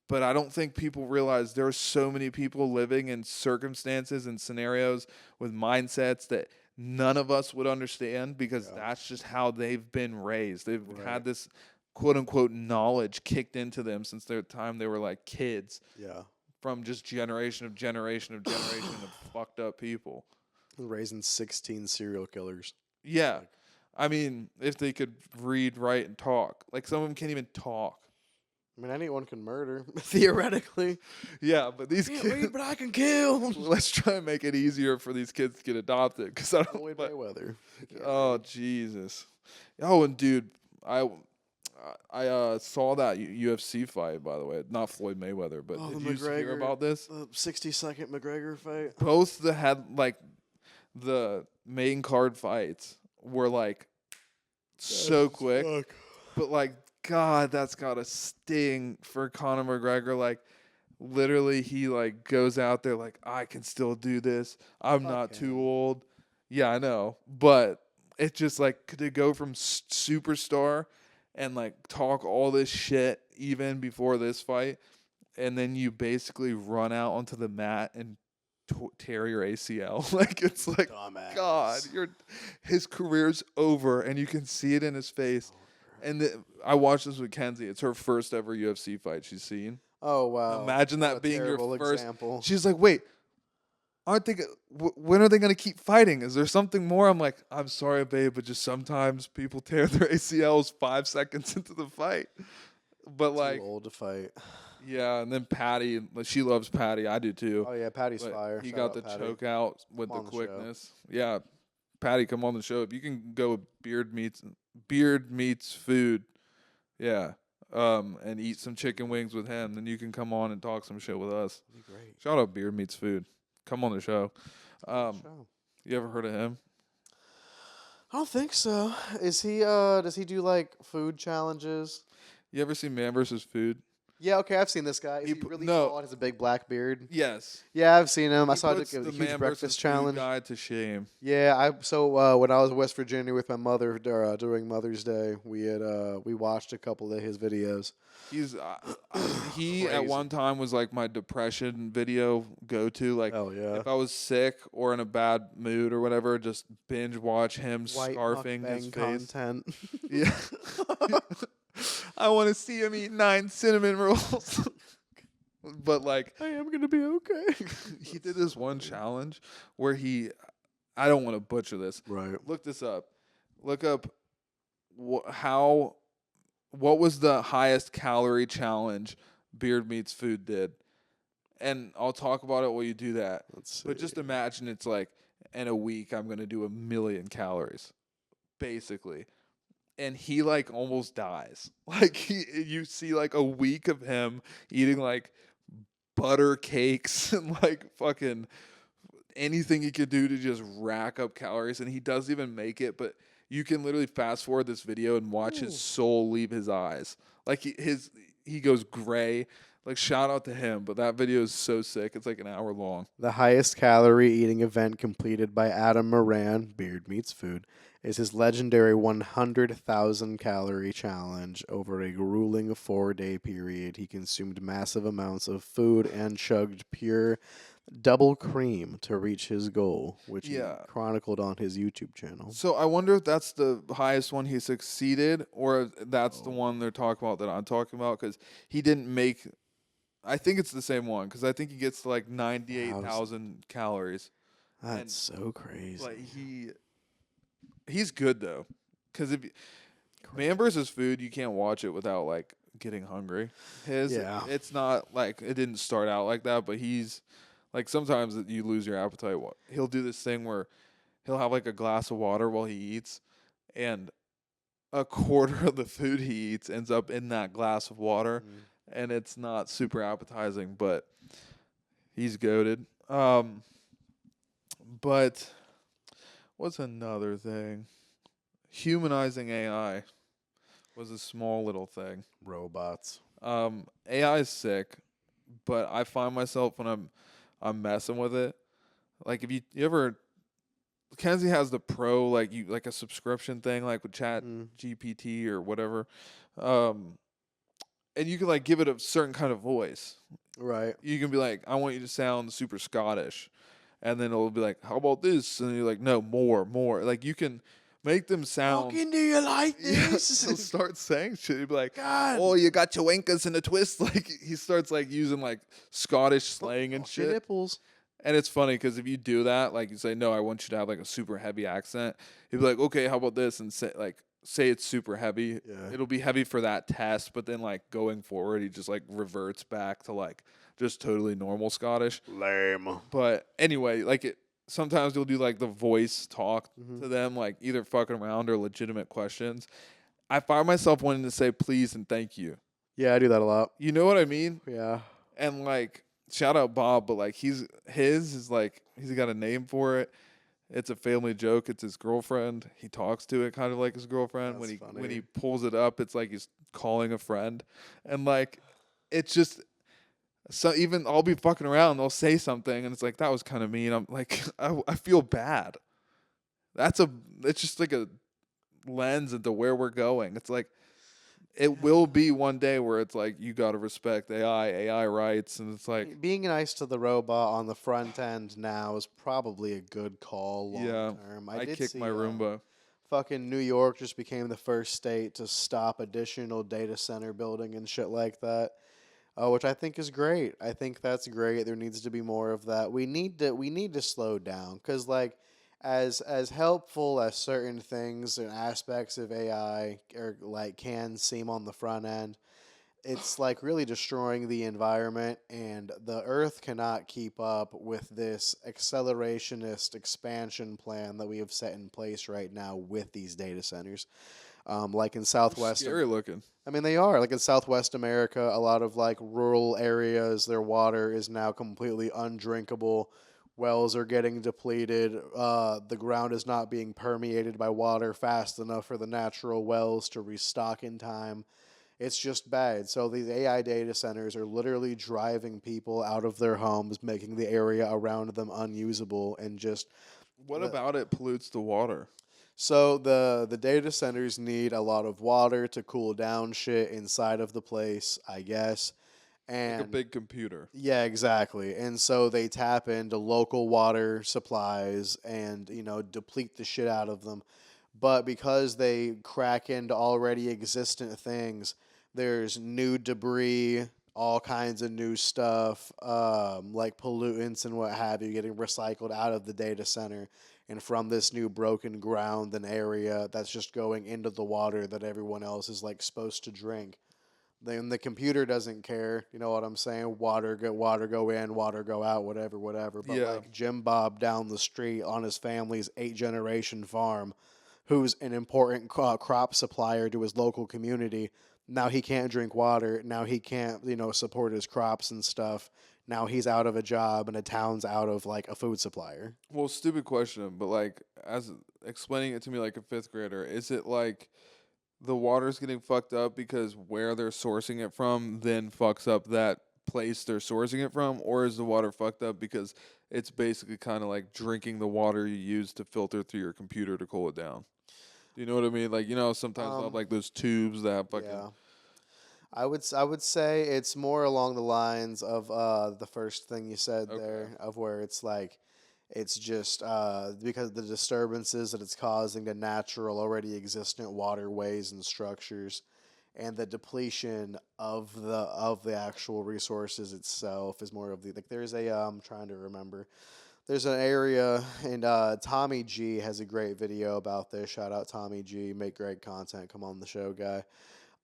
But I don't think people realize there are so many people living in circumstances and scenarios with mindsets that none of us would understand because that's just how they've been raised. They've had this quote unquote knowledge kicked into them since their time they were like kids. Yeah. From just generation of fucked up people. Raising 16 serial killers. Yeah. I mean, if they could read, write, and talk. Like some of them can't even talk. I mean, anyone can murder, theoretically. Yeah, but these kids. Read, but I can kill. Let's try and make it easier for these kids to get adopted. Because I don't. Floyd Mayweather. Oh Jesus! Oh, and dude, I saw that UFC fight. By the way, not Floyd Mayweather, but did you hear about this? The 60-second McGregor fight. Both the main card fights were like so quick, but like. God, that's gotta sting for Conor McGregor. Like, literally, he like goes out there like, I can still do this. I'm not too old. Yeah, I know, but it just like to go from superstar and like talk all this shit even before this fight, and then you basically run out onto the mat and tear your ACL. Like it's like, dumbass. God, his career's over, and you can see it in his face. And I watched this with Kenzie. It's her first ever UFC fight she's seen. Oh, wow. Imagine that being your first. Example. She's like, wait, aren't they? When are they going to keep fighting? Is there something more? I'm like, I'm sorry, babe, but just sometimes people tear their ACLs 5 seconds into the fight. But like, too old to fight. Yeah, and then Patty, she loves Patty. I do too. Oh yeah, Patty's fire. He got the choke out with the quickness. Yeah, Patty, come on the show. If you can go with Beard meets food, yeah, and eat some chicken wings with him, then you can come on and talk some shit with us. That'd be great. Shout out Beard meets food. Come on the show. You ever heard of him? I don't think so. Is he? Does he do like food challenges? You ever seen Man vs. Food? Yeah, okay, I've seen this guy. Is he really tall and has a big black beard? Yes. Yeah, I've seen him. I saw the a huge Man breakfast vs. challenge. Food guy to shame. Yeah, when I was in West Virginia with my mother during Mother's Day, we watched a couple of his videos. He at one time was like my depression video go to. Like, if I was sick or in a bad mood or whatever, just binge watch him scarfing his face. Content. Yeah. I want to see him eat 9 cinnamon rolls. But like, I am gonna be okay. He did this one challenge where I don't want to butcher this. Right. Look this up. Look up what was the highest calorie challenge Beard Meats Food did, and I'll talk about it while you do that. Let's see. But just imagine it's like in a week I'm gonna do 1 million calories, basically. And he like almost dies. Like you see like a week of him eating like butter cakes and like fucking anything he could do to just rack up calories, and he doesn't even make it. But you can literally fast forward this video and watch his soul leave his eyes. Like he goes gray. Like shout out to him. But that video is so sick. It's like an hour long. The highest calorie eating event completed by Adam Moran, Beard Meats Food, is his legendary 100,000 calorie challenge. Over a grueling 4-day period, he consumed massive amounts of food and chugged pure double cream to reach his goal, which he Yeah. chronicled on his YouTube channel. So I wonder if that's the highest one he succeeded, or if that's the Oh. one they're talking about that I'm talking about, because he didn't make. I think it's the same one, because I think he gets to like 98,000 calories. That's And so crazy. like he's good though, because if Man versus Food, you can't watch it without like getting hungry. Yeah. It's not like it didn't start out like that, but he's like sometimes you lose your appetite. He'll do this thing where he'll have like a glass of water while he eats, and a quarter of the food he eats ends up in that glass of water, Mm. and it's not super appetizing, but he's goated. But what's another thing? Humanizing AI was a small little thing. Robots. AI is sick, but I find myself when I'm messing with it. Like if you ever Kenzie has the pro like a subscription thing like with Chat Mm. GPT or whatever. Um and you can like give it a certain kind of voice. Right. You can be like, I want you to sound super Scottish. And then it'll be like, how about this? And you're like, no, more. Like you can make them sound. Fucking do you like Yeah, this? he'll start saying shit. He'll be like, God. oh, you got your wankers in a twist. Like he starts like using like Scottish slang and Off your shit. nipples. And it's funny because if you do that, like you say, no, I want you to have like a super heavy accent. He'll be like, okay, how about this? And say it's super heavy. Yeah. It'll be heavy for that test, but then like going forward, he just like reverts back to like just totally normal Scottish. Lame. But anyway, like sometimes you'll do like the voice talk Mhm. to them, like either fucking around or legitimate questions. I find myself wanting to say please and thank you. Yeah, I do that a lot. You know what I mean? Yeah. And like shout out Bob, but like his is like he's got a name for it. It's a family joke. It's his girlfriend. He talks to it kind of like his girlfriend. That's When funny. he pulls it up, it's like he's calling a friend. And like it's just so even I'll be fucking around, they'll say something and it's like that was kind of mean. I'm like I feel bad. It's just like a lens into where we're going. It's like it will be one day where it's like you got to respect AI rights, and it's like Being nice to the robot on the front end now is probably a good call long yeah, term. I did kick see my Roomba. fucking New York just became the first state to stop additional data center building and shit like that. Which I think is great. I think that's great. There needs to be more of that. We need to slow down because like as helpful as certain things and aspects of AI or like can seem on the front end, it's like really destroying the environment, and the earth cannot keep up with this accelerationist expansion plan that we have set in place right now with these data centers. Like in Southwest Scary looking. I mean, they are. Like in Southwest America, a lot of like rural areas, their water is now completely undrinkable. Wells are getting depleted. The ground is not being permeated by water fast enough for the natural wells to restock in time. It's just bad. So these AI data centers are literally driving people out of their homes, making the area around them unusable, and just What the, about it pollutes the water? so the data centers need a lot of water to cool down shit inside of the place, I guess. Like a And big computer. yeah, exactly. And so they tap into local water supplies and, deplete the shit out of them. But because they crack into already existent things, there's new debris, all kinds of new stuff, like pollutants and what have you, getting recycled out of the data center and from this new broken ground and area that's just going into the water that everyone else is like supposed to drink. Then the computer doesn't care, you know what I'm saying? Water go in, water go out, whatever. But Yeah. like Jim Bob down the street on his family's 8 generation farm, who's an important crop supplier to his local community, now he can't drink water. Now he can't, support his crops and stuff. Now he's out of a job and the town's out of like a food supplier. Well, stupid question, but like as explaining it to me like a fifth grader, is it like the water's getting fucked up because where they're sourcing it from then fucks up that place they're sourcing it from, or is the water fucked up because it's basically kind of like drinking the water you use to filter through your computer to cool it down? Do you know what I mean? Like sometimes they'll have Um, like those tubes that have fucking yeah. I would say it's more along the lines of the first thing you said Okay. there, of where it's like it's just because of the disturbances that it's causing to natural, already existent waterways and structures, and the depletion of the actual resources itself is more of the like. There's a I'm trying to remember. There's an area, and Tommy G has a great video about this. Shout out Tommy G, make great content. Come on the show, guy.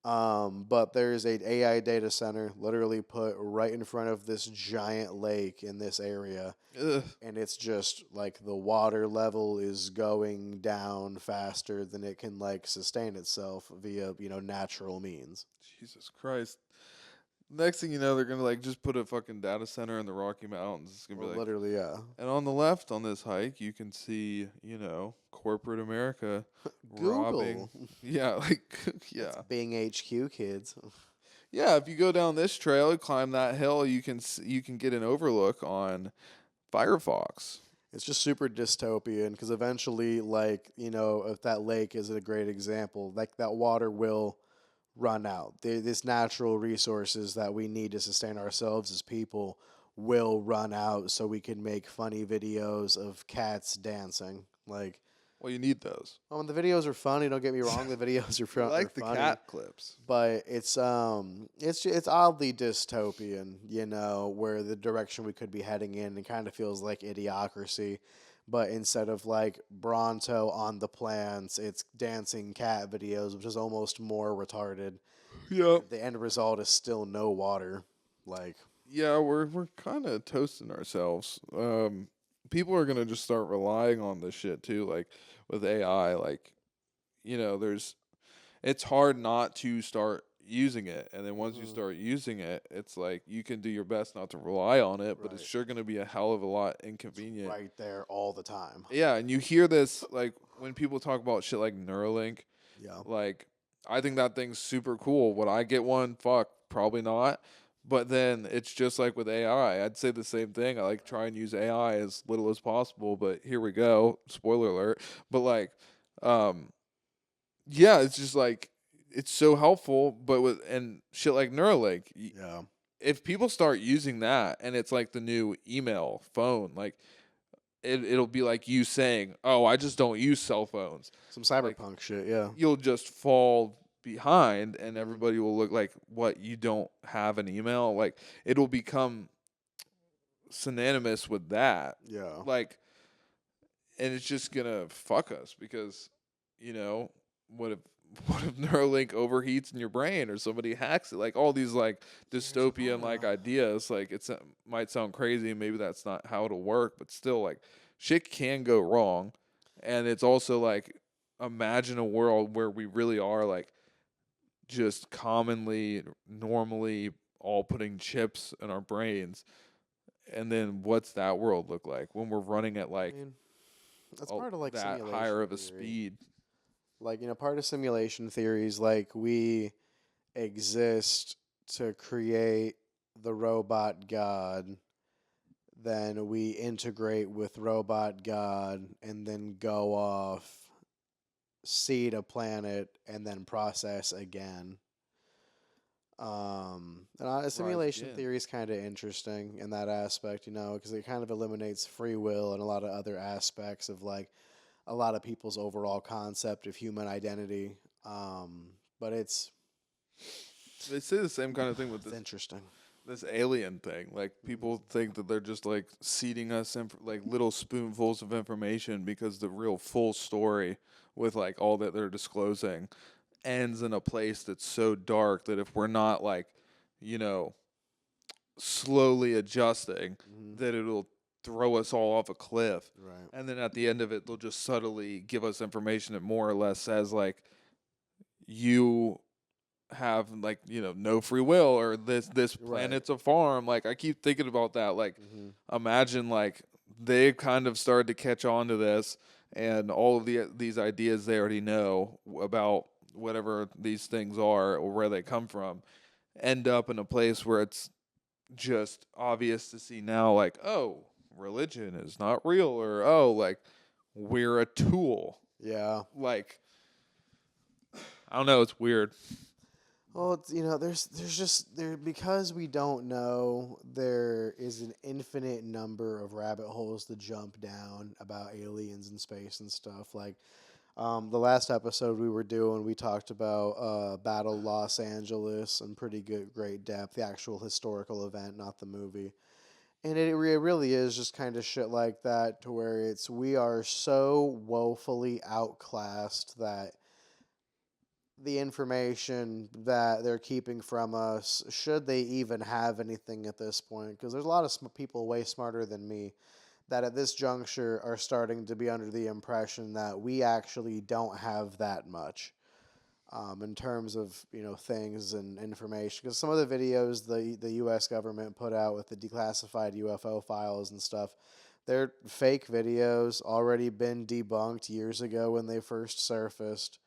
But there's a AI data center literally put right in front of this giant lake in this area, Ugh. and it's just like the water level is going down faster than it can like sustain itself via natural means. Jesus Christ. Next thing you know, they're gonna like just put a fucking data center in the Rocky Mountains. It's gonna be Well, like, literally, yeah. and on the left on this hike, you can see, corporate America robbing. Google. Yeah, like It's yeah, Bing HQ, kids. yeah. If you go down this trail, climb that hill, you can get an overlook on Firefox. It's just super dystopian because eventually, like, if that lake is a great example, like that water will run out. This natural resources that we need to sustain ourselves as people will run out so we can make funny videos of cats dancing. Like, Well, you need those. the videos are funny, don't get me wrong, the videos are, I like are the funny. cat clips. But it's oddly dystopian, where the direction we could be heading in. It kind of feels like Idiocracy, but instead of like Bronto on the plants, it's dancing cat videos, which is almost more retarded. Yep. The end result is still no water. Like, Yeah, we're kind of toasting ourselves. People are gonna just start relying on this shit too, like with AI. Like, there's it's hard not to start using it, and then once you start using it, it's like you can do your best not to rely on it, but it's right, sure gonna be a hell of a lot inconvenient. right there all the time. Yeah, and you hear this like when people talk about shit like Neuralink. Yeah, Like, I think that thing's super cool. Would I get one? Fuck, probably not. But then it's just like with AI. I'd say the same thing. I like try and use AI as little as possible. But here we go. Spoiler alert. But like, um, yeah, it's just like it's so helpful. But with and shit like Neuralink, yeah. if people start using that and it's like the new email phone, like it'll be like you saying, "Oh, I just don't use cell phones." Some Like cyberpunk shit. Yeah, you'll just fall behind and everybody will look like what you don't have an email, like it'll become synonymous with that, yeah. like, and it's just gonna fuck us because you know what if what if Neuralink overheats in your brain or somebody hacks it, like all these like dystopian like ideas, like it's might sound crazy, maybe that's not how it'll work, but still like shit can go wrong. And it's also like imagine a world where we really are like just commonly normally all putting chips in our brains, and then what's that world look like when we're running at I like mean, that's part of like that simulation higher of a theory. speed? Like, part of simulation theories, like we exist to create the robot god, then we integrate with robot god, and then go off, seed a planet, and then process again. And Rise simulation again. theory is kind of interesting in that aspect, because it kind of eliminates free will and a lot of other aspects of like a lot of people's overall concept of human identity. But They say the same kind of thing with it's this interesting. this alien thing. Like people think that they're just like seeding us like little spoonfuls of information because the real full story with like all that they're disclosing ends in a place that's so dark that if we're not like, you know, slowly adjusting, Hmm. that it'll throw us all off a cliff. Right. And then at the end of it, they'll just subtly give us information that more or less says like you have like no free will, or this Right. planet's a farm. Like I keep thinking about that. Like Hmm. imagine like they kind of started to catch on to this, and all of these ideas they already know about whatever these things are or where they come from end up in a place where it's just obvious to see now, like, oh, religion is not real, or oh, like we're a tool. Yeah. Like I don't know, it's weird. Well, there's just there because we don't know. There is an infinite number of rabbit holes to jump down about aliens and space and stuff. Like the last episode we were doing, we talked about Battle Los Angeles in pretty great depth. The actual historical event, not the movie. And it really is just kind of shit like that, to where we are so woefully outclassed that the information that they're keeping from us, should they even have anything at this point, because there's a lot of people way smarter than me that at this juncture are starting to be under the impression that we actually don't have that much in terms of things and information. Because some of the videos the U.S. government put out with the declassified UFO files and stuff, they're fake videos, already been debunked years ago when they first surfaced.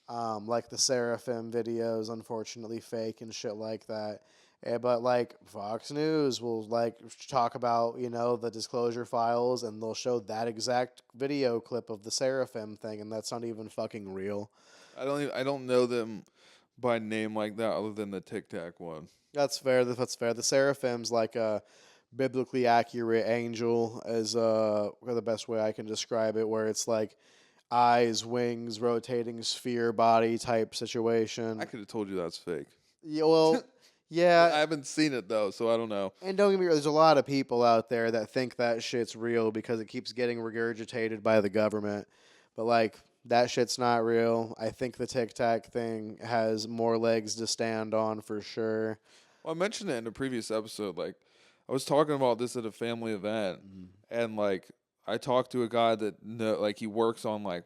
Like the Seraphim videos, unfortunately fake and shit like that. But like Fox News will like talk about the disclosure files, and they'll show that exact video clip of the Seraphim thing, and that's not even fucking real. I don't know them by name like that other than the Tic Tac one. That's fair. That's fair. The Seraphim's like a biblically accurate angel, is the best way I can describe it, where it's like eyes, wings, rotating sphere body type situation. I could have told you that's fake. Yeah, well, yeah. I haven't seen it though, so I don't know. And don't get me wrong, there's a lot of people out there that think that shit's real because it keeps getting regurgitated by the government. But like that shit's not real. I think the Tic Tac thing has more legs to stand on for sure. Well, I mentioned it in a previous episode. Like, I was talking about this at a family event, and like I talked to a guy that he works on like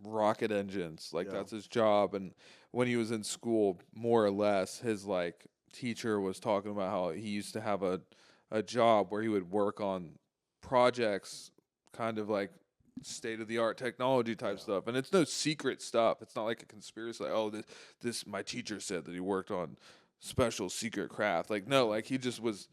rocket engines, like that's his job. And when he was in school, more or less, his like teacher was talking about how he used to have a job where he would work on projects, kind of like state of the art technology type stuff, and it's no secret stuff. It's not like a conspiracy. Like, oh, this my teacher said that he worked on special secret craft. Like, no, like he just was.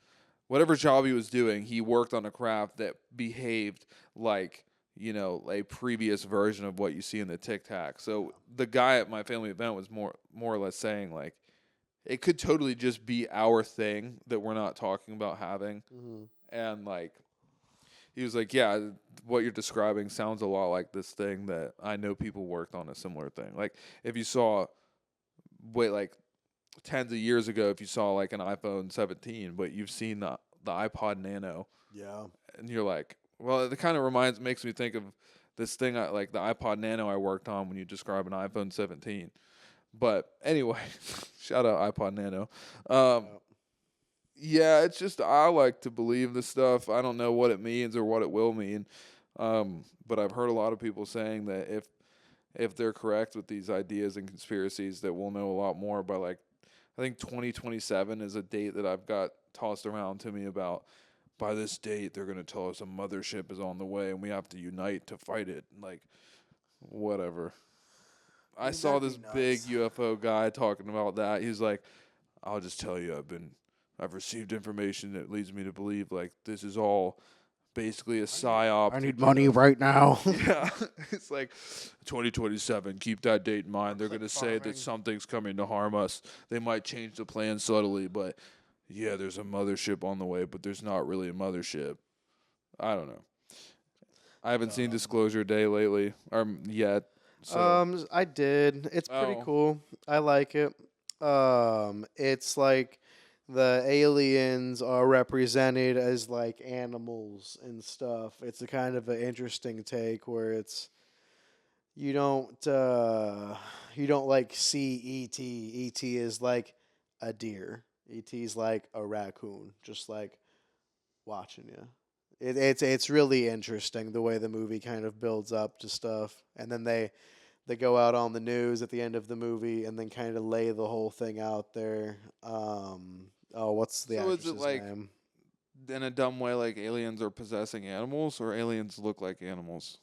Whatever job he was doing, he worked on a craft that behaved like, a previous version of what you see in the Tic Tac. So the guy at my family event was more or less saying, like, it could totally just be our thing that we're not talking about having. And, like, he was like, yeah, what you're describing sounds a lot like this thing that I know people worked on a similar thing. Like, if you saw, like, tens of years ago, if you saw like an iPhone 17, but you've seen the iPod Nano, and you're like, well, it kind of makes me think of this thing like the iPod Nano I worked on when you describe an iPhone 17. But anyway, shout out iPod Nano. Yeah, it's just I like to believe this stuff. I don't know what it means or what it will mean, but I've heard a lot of people saying that if they're correct with these ideas and conspiracies, that we'll know a lot more by like. I think 2027 is a date that I've got tossed around to me about. By this date, they're going to tell us a mothership is on the way and we have to unite to fight it. Like, whatever. I saw this big UFO guy talking about that. He's like, I'll just tell you, I've received information that leads me to believe like this is all basically a psyop. I need money right now. Yeah, it's like 2027. Keep that date in mind. They're going to say that something's coming to harm us. They might change the plan subtly, but yeah, there's a mothership on the way, but there's not really a mothership. I don't know. I haven't seen Disclosure Day lately, or yet. So. I did. It's pretty cool. I like it. It's like the aliens are represented as like animals and stuff. It's a kind of an interesting take where you don't like see E.T. E.T. is like a deer. E.T.'s like a raccoon, just like watching you. It's really interesting the way the movie kind of builds up to stuff, and then they go out on the news at the end of the movie and then kind of lay the whole thing out there. What's the actress's name? In a dumb way, like aliens are possessing animals, or aliens look like animals?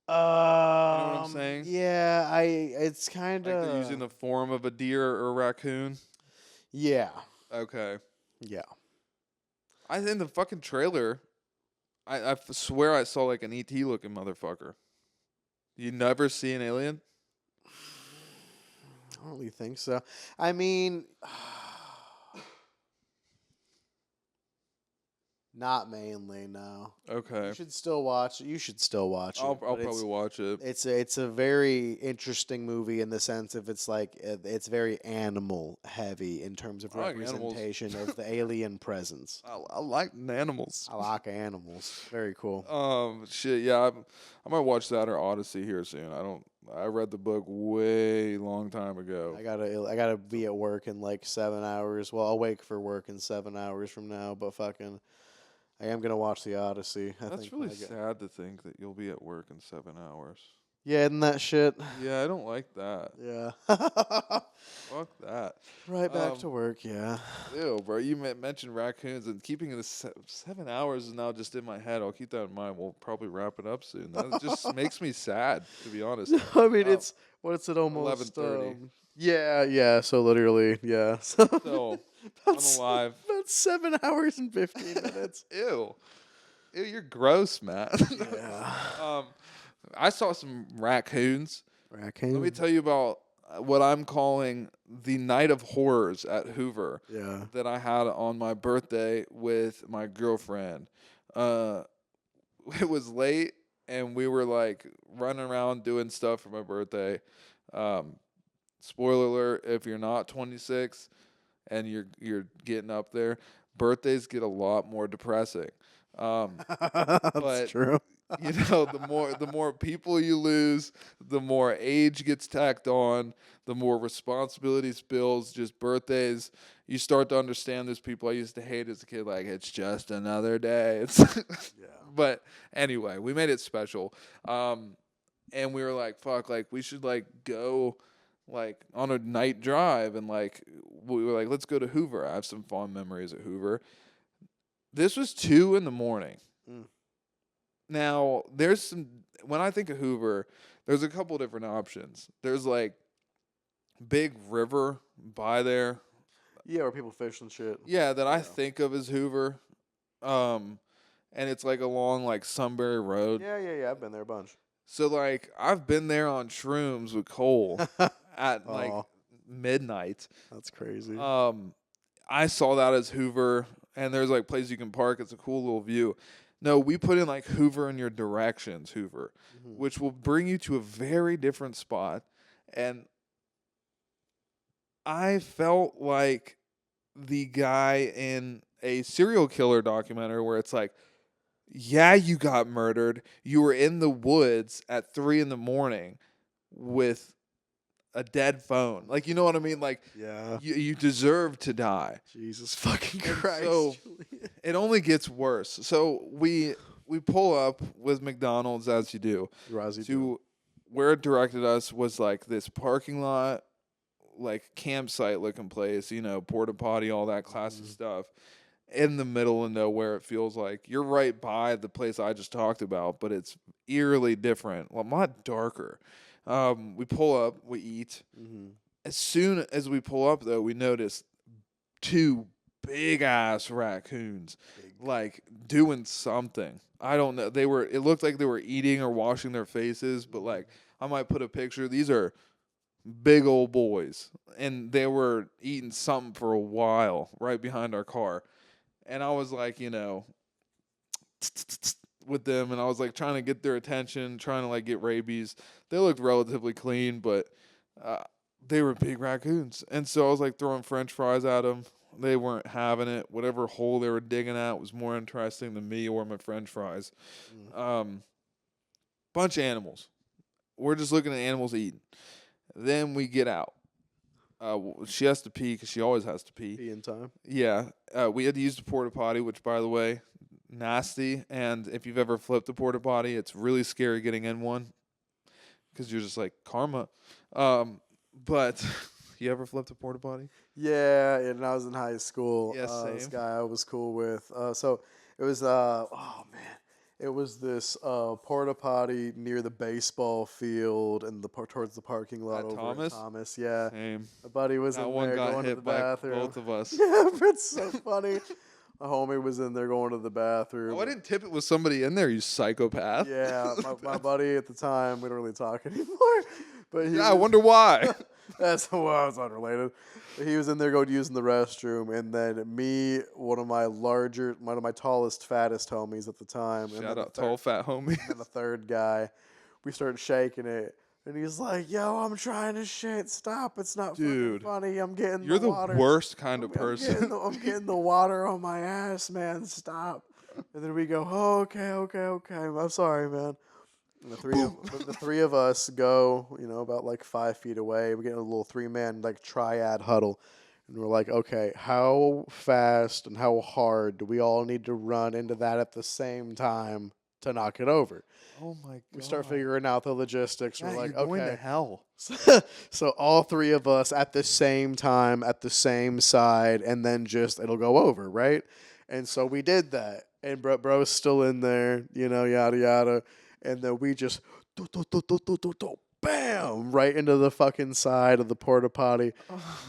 You know what I'm saying? Yeah, it's kind of like they're using the form of a deer or a raccoon. Yeah. Okay. Yeah. I think the fucking trailer, I swear I saw like an ET looking motherfucker. You never see an alien? don't really think so. I mean, not mainly. No. Okay. You should still watch it. You should still watch I'll it. but probably watch it. it's a very interesting movie in the sense of it's like it's very animal heavy in terms of I like animals. representation of the alien presence. I like animals. I like animals. Very cool. Shit, yeah, I might watch that or Odyssey here soon. I read the book way long time ago. I gotta be at work in like 7 hours. Well, I'll wake for work in 7 hours from now, but fucking, I am gonna watch the Odyssey. That's really sad to think that you'll be at work in 7 hours. Yeah, isn't that shit? Yeah, I don't like that. Yeah. Fuck that. Right back to work. Yeah. Ew, bro. You mentioned raccoons, and keeping it to 7 hours is now just in my head. I'll keep that in mind. We'll probably wrap it up soon. That just makes me sad, to be honest. I mean, it's what's it almost? 11:30. Yeah. So literally, yeah. So I'm alive. About 7 hours and 15 minutes. Ew, you're gross, Matt. Yeah. I saw some raccoons. Raccoon. Let me tell you about what I'm calling the night of horrors at Hoover. Yeah. That I had on my birthday with my girlfriend. It was late, and we were like running around doing stuff for my birthday. Spoiler alert: if you're not 26 and you're getting up there, birthdays get a lot more depressing. That's but true. You know, the more people you lose, the more age gets tacked on, the more responsibilities, bills, just birthdays. You start to understand there's people I used to hate as a kid, like it's just another day. Yeah. But anyway, we made it special. And we were like, fuck, like we should like go like on a night drive, and like we were like, let's go to Hoover. I have some fond memories at Hoover. This was 2 a.m. Mm. Now, when I think of Hoover, there's a couple different options. There's like big river by there. Yeah, where people fish and shit. Yeah, that I think of as Hoover. And it's like along like Sunbury Road. Yeah. I've been there a bunch. So like I've been there on shrooms with Cole at like midnight. That's crazy. I saw that as Hoover, and there's like places you can park. It's a cool little view. No, we put in like Hoover in your directions, Hoover, which will bring you to a very different spot. And I felt like the guy in a serial killer documentary where it's like, yeah, you got murdered. You were in the woods at 3 a.m. with a dead phone. Like, you know what I mean? Like, yeah. You deserve to die. Jesus fucking Christ. So Julian. it only gets worse. So we pull up with McDonald's, as you do, to where it directed us was like this parking lot, like campsite looking place, you know, porta potty, all that classy stuff. In the middle of nowhere, it feels like you're right by the place I just talked about, but it's eerily different. Well, a lot darker. We pull up, we eat. Mm-hmm. As soon as we pull up, though, we notice 2 big ass raccoons, like doing something. I don't know. It looked like they were eating or washing their faces, but like I might put a picture. These are big old boys, and they were eating something for a while right behind our car. And I was like, you know, with them, and I was like trying to get their attention, trying to like get rabies. They looked relatively clean, but they were big raccoons. And so I was like throwing French fries at them. They weren't having it. Whatever hole they were digging at was more interesting than me or my French fries. Bunch of animals. We're just looking at animals eating. Then we get out. She has to pee because she always has to pee. Pee in time. Yeah. We had to use the porta potty, which, by the way, nasty. And if you've ever flipped a porta potty, it's really scary getting in one because you're just like karma. But you ever flipped a porta potty? Yeah, and I was in high school. Yeah, same. This guy I was cool with. So it was it was this porta potty near the baseball field and towards the parking lot At over Thomas? in Thomas. Yeah, Same. my buddy was That in one there got going to hit the by bathroom. both of us. Yeah, it's so funny. My homie was in there going to the bathroom. Oh, I didn't tip it with somebody in there, you psychopath. Yeah, my buddy at the time, we don't really talk anymore. But I wonder why. That's well, it's unrelated. He was in there going using the restroom, and then me, one of my tallest, fattest homies at the time, and Shout then out tall fat homie. and then the third guy, we started shaking it, and he's like, "Yo, I'm trying to shit. Stop! It's not Dude, fucking funny. I'm getting You're the water. worst kind of person. I'm getting the water on my ass, man. Stop." And then we go, "Oh, okay. I'm sorry, man." And the three of us go, about like 5 feet away. We get in a little 3-man like triad huddle, and we're like, okay, how fast and how hard do we all need to run into that at the same time to knock it over? Oh my god. We start figuring out the logistics. Yeah, We're like, you're going to okay, hell. so all three of us at the same time at the same side, and then just it'll go over, right? And so we did that, and bro's still in there, yada yada, and then we just bam right into the fucking side of the porta potty,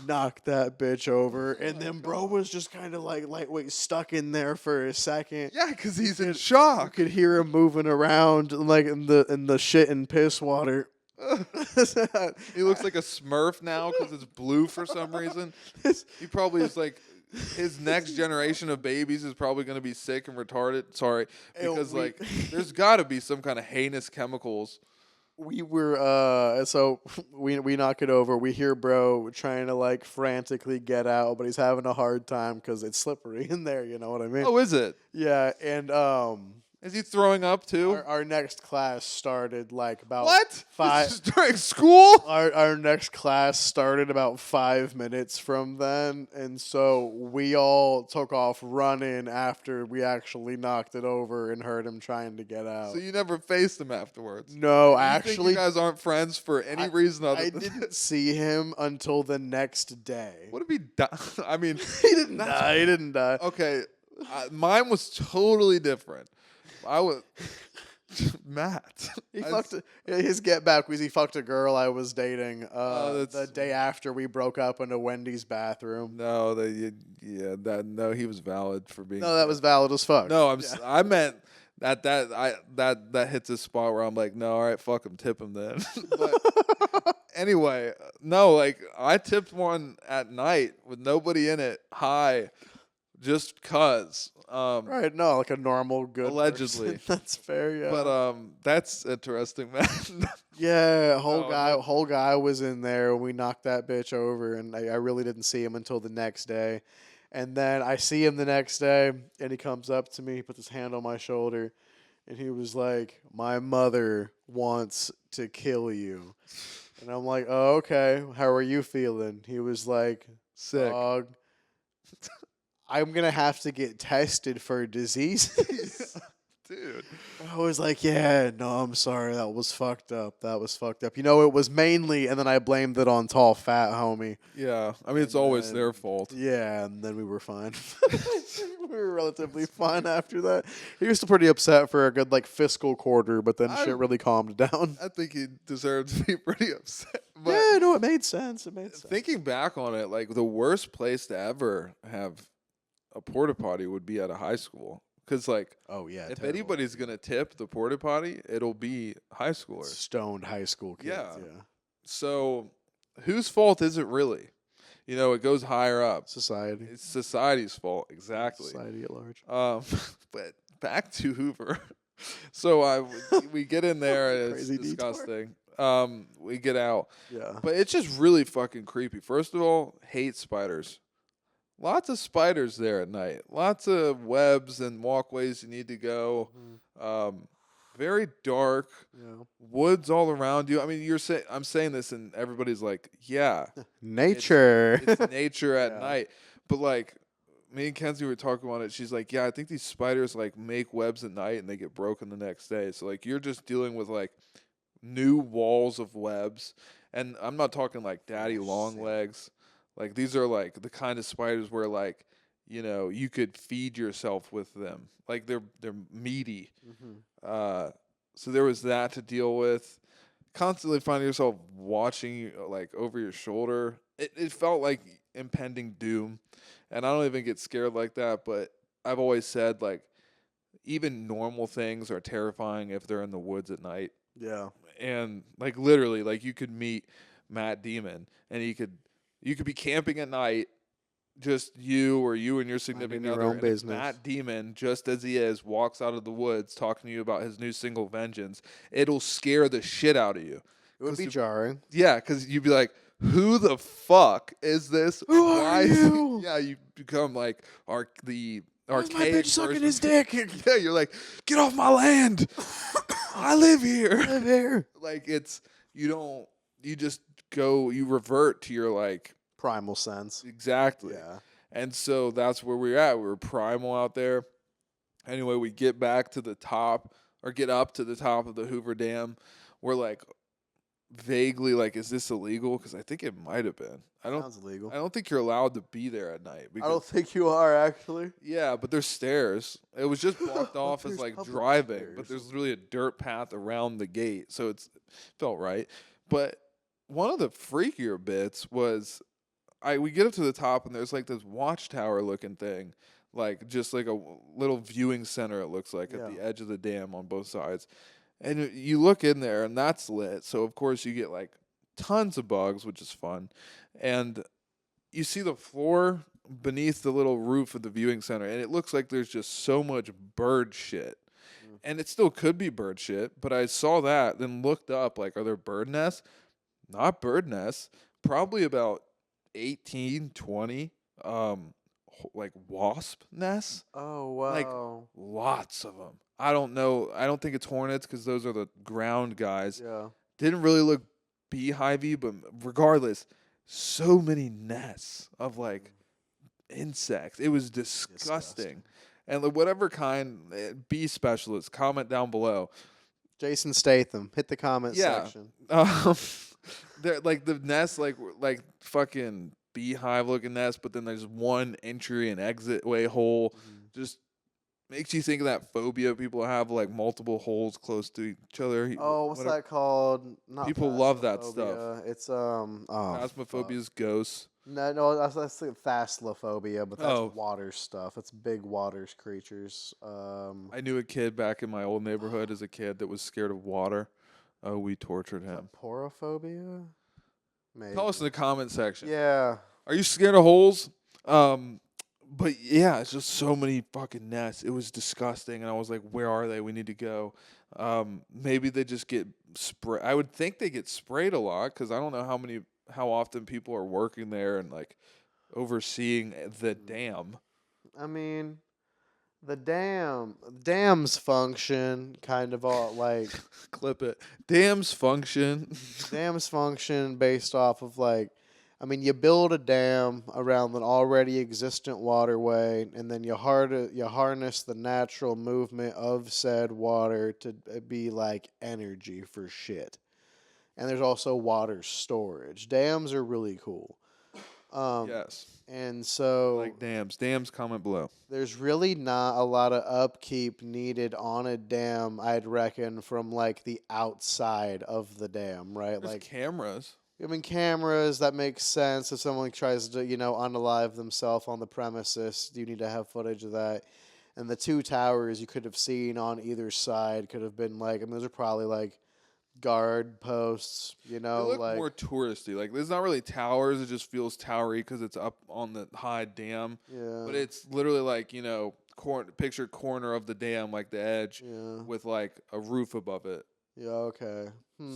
knocked that bitch over, and then bro was just kind of like lightweight stuck in there for a second. Yeah, because he's in You shock. could hear him moving around like in the shit and piss water. He looks like a Smurf now because it's blue for some reason. He probably is like, his next generation of babies is probably going to be sick and retarded. Sorry, because like there's got to be some kind of heinous chemicals. We were so we knock it over. We hear bro trying to like frantically get out, but he's having a hard time because it's slippery in there. You know what I mean? Oh, is it? Yeah, and Is he throwing up too? our next class started like about What? five. This is during school? Our next class started about 5 minutes from then, and so we all took off running after we actually knocked it over and heard him trying to get out. So you never faced him afterwards? No, You think actually, you guys aren't friends for any reason other I than didn't see him until the next day. What if he died? I mean, He didn't die. He didn't die. okay, mine was totally different. I was Matt. He fucked his get back was he fucked a girl I was dating that's- the day after we broke up in a Wendy's bathroom. No, no, he was valid for being. No, that was valid as fuck. No, I meant that hits a spot where I'm like, no, all right, fuck him, tip him then. But anyway, no, like I tipped one at night with nobody in it, high, just cuz. Right, no, like a normal good Allegedly. person. That's fair, yeah. But that's interesting, man. Yeah, No. whole guy was in there. We knocked that bitch over, and I really didn't see him until the next day. And then I see him the next day, and he comes up to me, he puts his hand on my shoulder, and he was like, "My mother wants to kill you." And I'm like, "Oh, okay. How are you feeling?" He was like, Sick. "Dog, I'm gonna have to get tested for diseases." Dude. I was like, "Yeah, no, I'm sorry. That was fucked up. It was mainly," and then I blamed it on tall fat homie. Yeah. I mean, it's always then- their fault. Yeah, and then we were fine. We were relatively fine after that. He was still pretty upset for a good fiscal quarter, but then shit really calmed down. I think he deserved to be pretty upset. But Yeah, no, it made sense. thinking back on it, like the worst place to ever have a porta potty would be at a high school. Because, like, Oh yeah, if terrible. anybody's going to tip the porta potty, it'll be high schoolers. Stoned high school kids. Yeah. Yeah. So, whose fault is it really? You know, it goes higher up. Society. It's society's fault, exactly. Society at large. But back to Hoover. So we get in there and it's Crazy detour. disgusting. We get out, Yeah. but it's just really fucking creepy. First of all, hate spiders. Lots of spiders there at night. Lots of webs and walkways you need to go. Very dark. Yeah. Woods all around you. I mean, I'm saying this, and everybody's like, "Yeah, Nature. it's nature at Yeah. night." But like, me and Kenzie were talking about it. She's like, "Yeah, I think these spiders like make webs at night and they get broken the next day. So like, you're just dealing with like new walls of webs." And I'm not talking like daddy long legs. Like these are like the kind of spiders where like, you know, you could feed yourself with them. Like they're meaty. So there was that to deal with. Constantly finding yourself watching like over your shoulder. It felt like impending doom. And I don't even get scared like that, but I've always said like even normal things are terrifying if they're in the woods at night. Yeah. And like literally, like you could meet Matt Damon, and you could be camping at night, just you or you and your significant your other, own and if business. Matt Damon, just as he is, walks out of the woods talking to you about his new single Vengeance, it'll scare the shit out of you. It would be jarring. Yeah, because you'd be like, who the fuck is this? Who are you? Yeah, you become like the Why is my archaic bitch sucking version. his dick? Yeah, you're like, get off my land. I live here. Live here. Like you just you revert to your like Primal sense. exactly. Yeah. And so that's where we're at. We're primal out there. Anyway, we get back to the top or get up to the top of the Hoover Dam. We're like vaguely like, is this illegal? Because I think it might have been. Sounds illegal. I don't think you're allowed to be there at night. I don't think you are, actually. Yeah, but there's stairs. It was just blocked off as like driving, stairs. but there's really a dirt path around the gate, so it felt right. But one of the freakier bits was we get up to the top and there's like this watchtower looking thing, like just like a little viewing center it looks like at the edge of the dam on both sides. And you look in there and that's lit, so of course you get like tons of bugs, which is fun. And you see the floor beneath the little roof of the viewing center, and it looks like there's just so much bird shit. And it still could be bird shit, but I saw that, then looked up, like, are there bird nests? Not bird nests. Probably about 18, 20, like wasp nests. Oh, wow. Like, lots of them. I don't know. I don't think it's hornets because those are the ground guys. Yeah. Didn't really look beehivey, but regardless, so many nests of like insects. It was disgusting. And like, whatever kind, bee specialists, comment down below. Jason Statham, hit the comment section. They're like the nests, like fucking beehive looking nest, but then there's one entry and exit way hole. Just makes you think of that phobia people have, like multiple holes close to each other. Oh, what's that called? Not people love that stuff. It's Phasmophobia is ghosts. No, that's like thalassophobia, but that's water stuff. It's big waters creatures. I knew a kid back in my old neighborhood as a kid that was scared of water. Oh, we tortured him. Porophobia? Maybe. Tell us in the comment section. Yeah. Are you scared of holes? But yeah, it's just so many fucking nests. It was disgusting, and I was like, "Where are they? We need to go." Maybe they just get sprayed. I would think they get sprayed a lot because I don't know how often people are working there and like overseeing the dam. I mean, the dams function kind of all like clip it. Dams function based off of like. I mean, you build a dam around an already existent waterway, and then you harness the natural movement of said water to be like energy for shit. And there's also water storage. Dams are really cool. Yes. And so... like dams. Dams, comment below. There's really not a lot of upkeep needed on a dam, I'd reckon, from like the outside of the dam, right? There's like cameras. I mean, cameras, that makes sense. If someone tries to, unalive themselves on the premises, you need to have footage of that. And the two towers you could have seen on either side could have been like, I mean, those are probably like guard posts, They look like more touristy. Like, there's not really towers. It just feels towery because it's up on the high dam. Yeah. But it's literally like, picture corner of the dam, like the edge, with like a roof above it. Yeah, okay.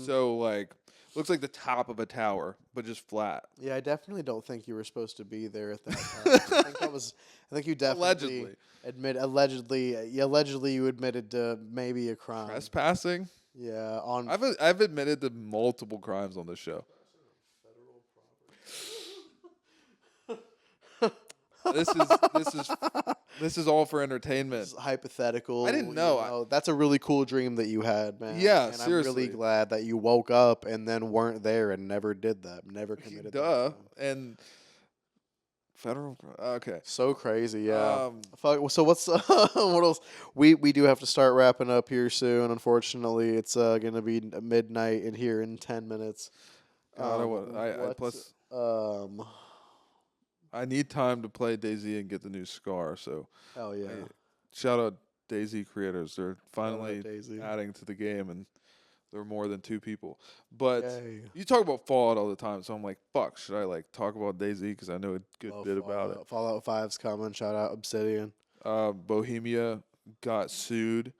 So, like, looks like the top of a tower, but just flat. Yeah, I definitely don't think you were supposed to be there at that time. I think you definitely allegedly you admitted to maybe a crime. Trespassing? Yeah, I've admitted to multiple crimes on this show. This is all for entertainment. This is hypothetical. I didn't know. That's a really cool dream that you had, man. Yeah, and seriously. I'm really glad that you woke up and then weren't there and never did that. Never committed that. Duh. And federal. Okay. So crazy, yeah. So what's what else? We do have to start wrapping up here soon. Unfortunately, it's gonna be midnight in here in 10 minutes. I need time to play DayZ and get the new Scar. So hell yeah! Shout out DayZ creators. They're finally adding to the game, and They're more than 2 people. But Yay. you talk about Fallout all the time, so I'm like, fuck, should I like talk about DayZ because I know a good Love bit about it. Fallout 5's coming. Shout out Obsidian. Bohemia got sued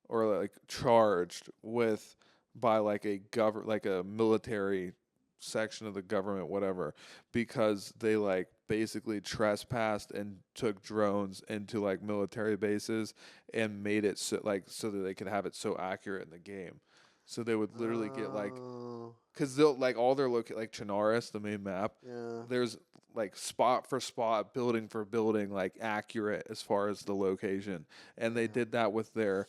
or like charged with by like a military section of the government, whatever, because they like basically trespassed and took drones into like military bases and made it so that they could have it so accurate in the game. So they would literally get like, Oh, because they'll like all their like Chinaris, the main map. yeah. There's like spot for spot, building for building, like accurate as far as the location, and they did that with their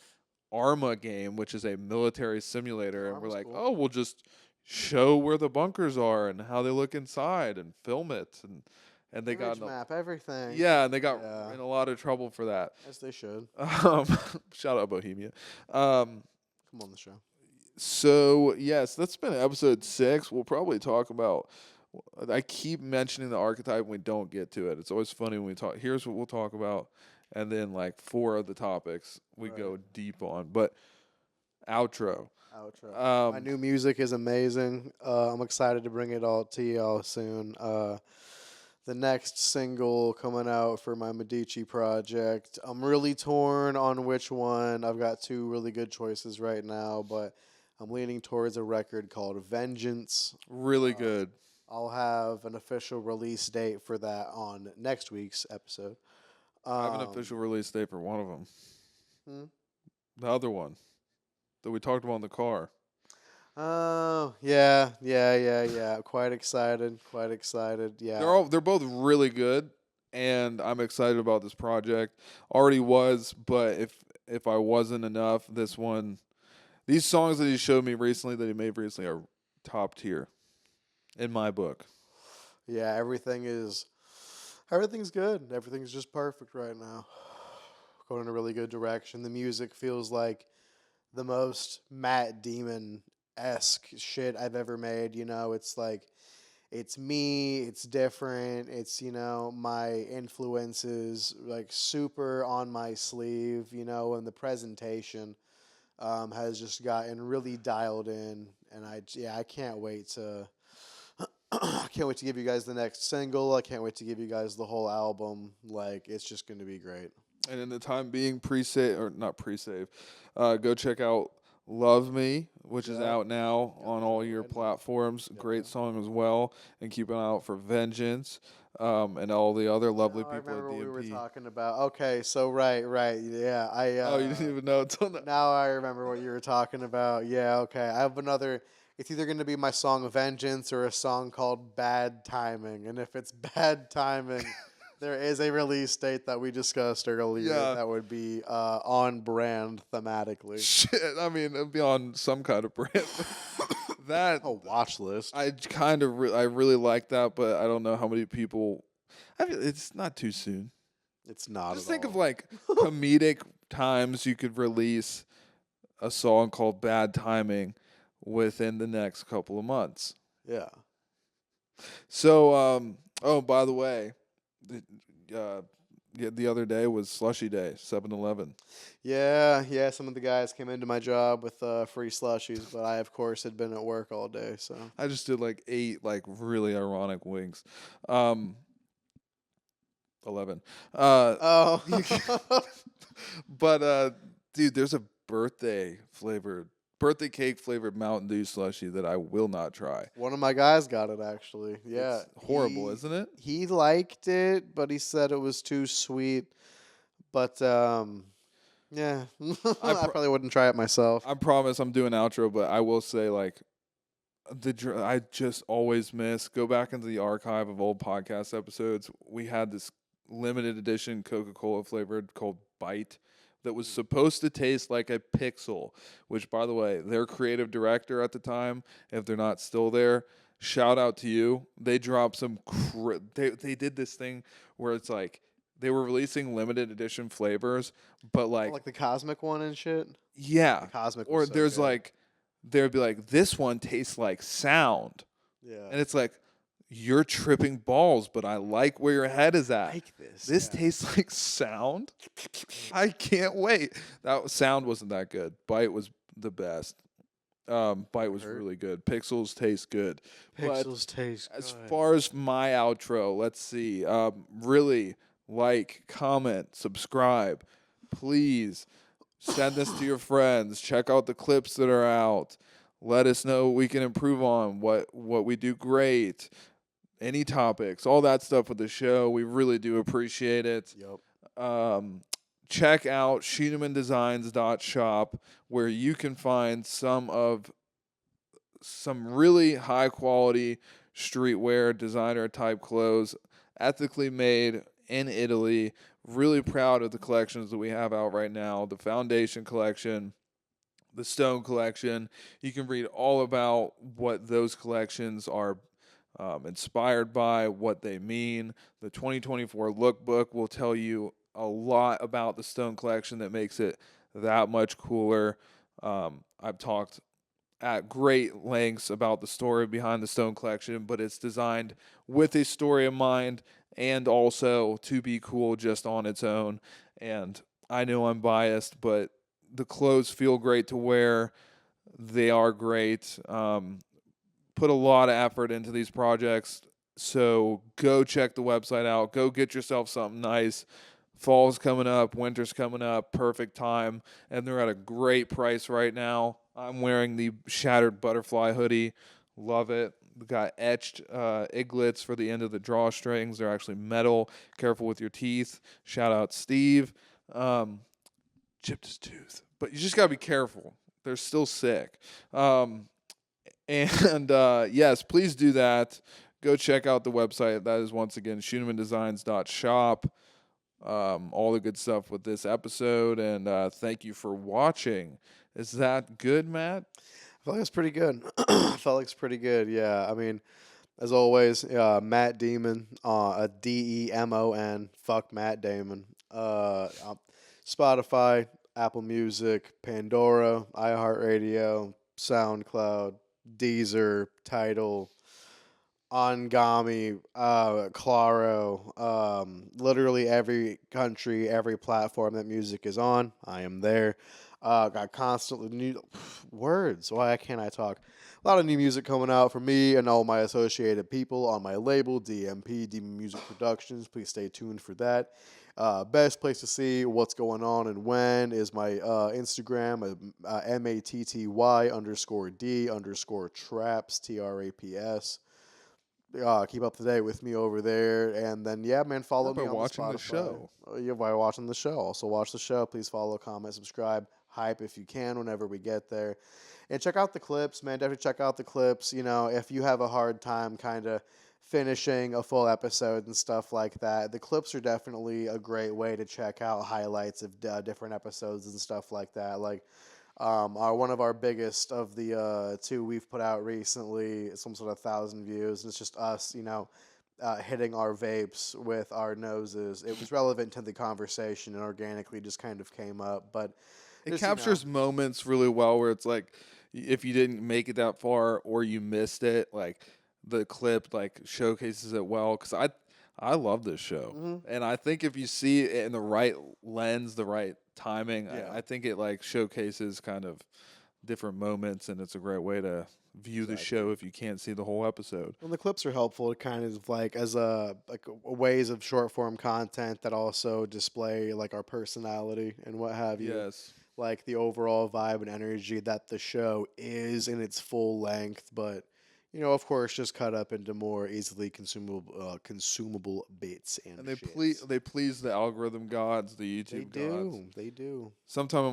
Arma game, which is a military simulator, and we're Arma's like, cool. oh, we'll just show where the bunkers are and how they look inside and film it, and they got Image map, everything. yeah, and they got Yeah. in a lot of trouble for that. As they should. Shout out Bohemia. Come on the show. So yes, that's been episode 6. We'll probably talk about. I keep mentioning the archetype and we don't get to it. It's always funny when we talk. Here's what we'll talk about, and then like 4 of the topics we go deep on. But outro. My new music is amazing. I'm excited to bring it all to y'all soon. The next single coming out for my Medici project. I'm really torn on which one. I've got 2 really good choices right now, but I'm leaning towards a record called Vengeance. Really good. I'll have an official release date for that on next week's episode. I have an official release date for one of them. Hmm? The other one that we talked about in the car. Oh, yeah. Quite excited. Yeah. They're both really good, and I'm excited about this project. Already was, but if I wasn't enough, these songs that he showed me recently, that he made recently, are top tier in my book. Yeah, everything's good. Everything's just perfect right now. Going in a really good direction. The music feels like the most Matt Damon-esque shit I've ever made. You know, it's like, it's me, it's different, it's, you know, my influences, like, super on my sleeve, you know, and the presentation has just gotten really dialed in, and I can't wait to I can't wait to give you guys the next single. I can't wait to give you guys the whole album. Like, it's just going to be great. And in the time being, pre-save or not pre-save, go check out "Love Me," which is out now on all your platforms. Great song as well. And keep an eye out for "Vengeance" and all the other lovely Now I people remember at what we were DMP. talking about. Okay, so right, yeah. Oh, you didn't even know until now. Now I remember what you were talking about. Yeah, okay. I have another. It's either going to be my song "Vengeance" or a song called "Bad Timing." And if it's "Bad Timing," there is a release date that we discussed earlier that would be on brand thematically. Shit, I mean, it'd be on some kind of brand. That A watch list. I kind of I really like that, but I don't know how many people. It's not too soon. It's not. Just at think all. of like comedic times you could release a song called "Bad Timing" within the next couple of months. Yeah. So, oh, by the way, the other day was Slushy Day, 7-Eleven. Yeah. Some of the guys came into my job with free slushies, but I, of course, had been at work all day. So I just did like 8 like really ironic wings. 11. oh, But dude, there's a birthday cake flavored Mountain Dew slushie that I will not try. one of my guys got it actually. Yeah, It's horrible, isn't it? He liked it, but he said it was too sweet. But yeah, I probably wouldn't try it myself. I promise I'm doing outro, but I will say like I just always miss. Go back into the archive of old podcast episodes. We had this limited edition Coca-Cola flavored called Bite that was supposed to taste like a Pixel, which, by the way, their creative director at the time, if they're not still there, shout out to you. They dropped some they did this thing where it's like they were releasing limited edition flavors, but Like the Cosmic one and shit. yeah, The Cosmic or was so there's good. like there'd be like this one tastes like sound, Yeah. and it's like you're tripping balls, but I like where your head is at. like this. This yeah. tastes like sound. I can't wait. That sound wasn't that good. Bite was the best. bite was Heard. really good. Pixels taste good. But Pixels taste as good. far as my outro, let's see. Really like, comment, subscribe. Please send this to your friends. Check out the clips that are out. Let us know what we can improve on, what we do great, any topics, all that stuff with the show. We really do appreciate it. Yep. Check out shop, where you can find some really high quality streetwear designer type clothes, ethically made in Italy. Really proud of the collections that we have out right now. The Foundation collection, the Stone collection. You can read all about what those collections are inspired by, what they mean. The 2024 lookbook will tell you a lot about the Stone collection that makes it that much cooler. I've talked at great lengths about the story behind the Stone collection, but it's designed with a story in mind and also to be cool just on its own. And I know I'm biased, but the clothes feel great to wear. They are great. Put a lot of effort into these projects. So go check the website out. Go get yourself something nice. Fall's coming up, winter's coming up, perfect time, and they're at a great price right now. I'm wearing the Shattered Butterfly hoodie. Love it. We got etched iglets for the end of the drawstrings. They're actually metal. Careful with your teeth. Shout out Steve. Chipped his tooth. But you just got to be careful. They're still sick. And yes, please do that. Go check out the website. That is once again shop. All the good stuff with this episode, and thank you for watching. Is that good, Matt? I feel like it's pretty good. I felt like it's pretty good. Yeah. I mean, as always, Matt Damon, a DEMON. Fuck Matt Damon. Spotify, Apple Music, Pandora, iHeartRadio, SoundCloud, Deezer, Tidal, Angami, Claro, literally every country, every platform that music is on, I am there. Got constantly new words. Why can't I talk? A lot of new music coming out for me and all my associated people on my label, DMP, Demon Music Productions. Please stay tuned for that. Best place to see what's going on and when is my Instagram, MATTY_D_traps, TRAPS. Keep up to date with me over there, and then yeah, man, follow Or by me on watching the the Spotify. show. Yeah, by watching the show. Also watch the show. Please follow, comment, subscribe, hype if you can whenever we get there, and check out the clips, man. Definitely check out the clips. You know, if you have a hard time kind of finishing a full episode and stuff like that, the clips are definitely a great way to check out highlights of different episodes and stuff like that. Like one of our biggest of the two we've put out recently, some sort of 1,000 views. And it's just us, you know, hitting our vapes with our noses. It was relevant to the conversation and organically just kind of came up. But It just, captures moments really well where it's like if you didn't make it that far or you missed it, like the clip like showcases it well. Because I love this show, and I think if you see it in the right lens, the right timing, Yeah. I think it like showcases kind of different moments, and it's a great way to view the show if you can't see the whole episode. And the clips are helpful to kind of like as a ways of short form content that also display like our personality and what have you. Yes. Like the overall vibe and energy that the show is in its full length, but you know, of course, just cut up into more easily consumable bits and And shits. they please the algorithm gods, the They YouTube gods. do. They do. Sometime in my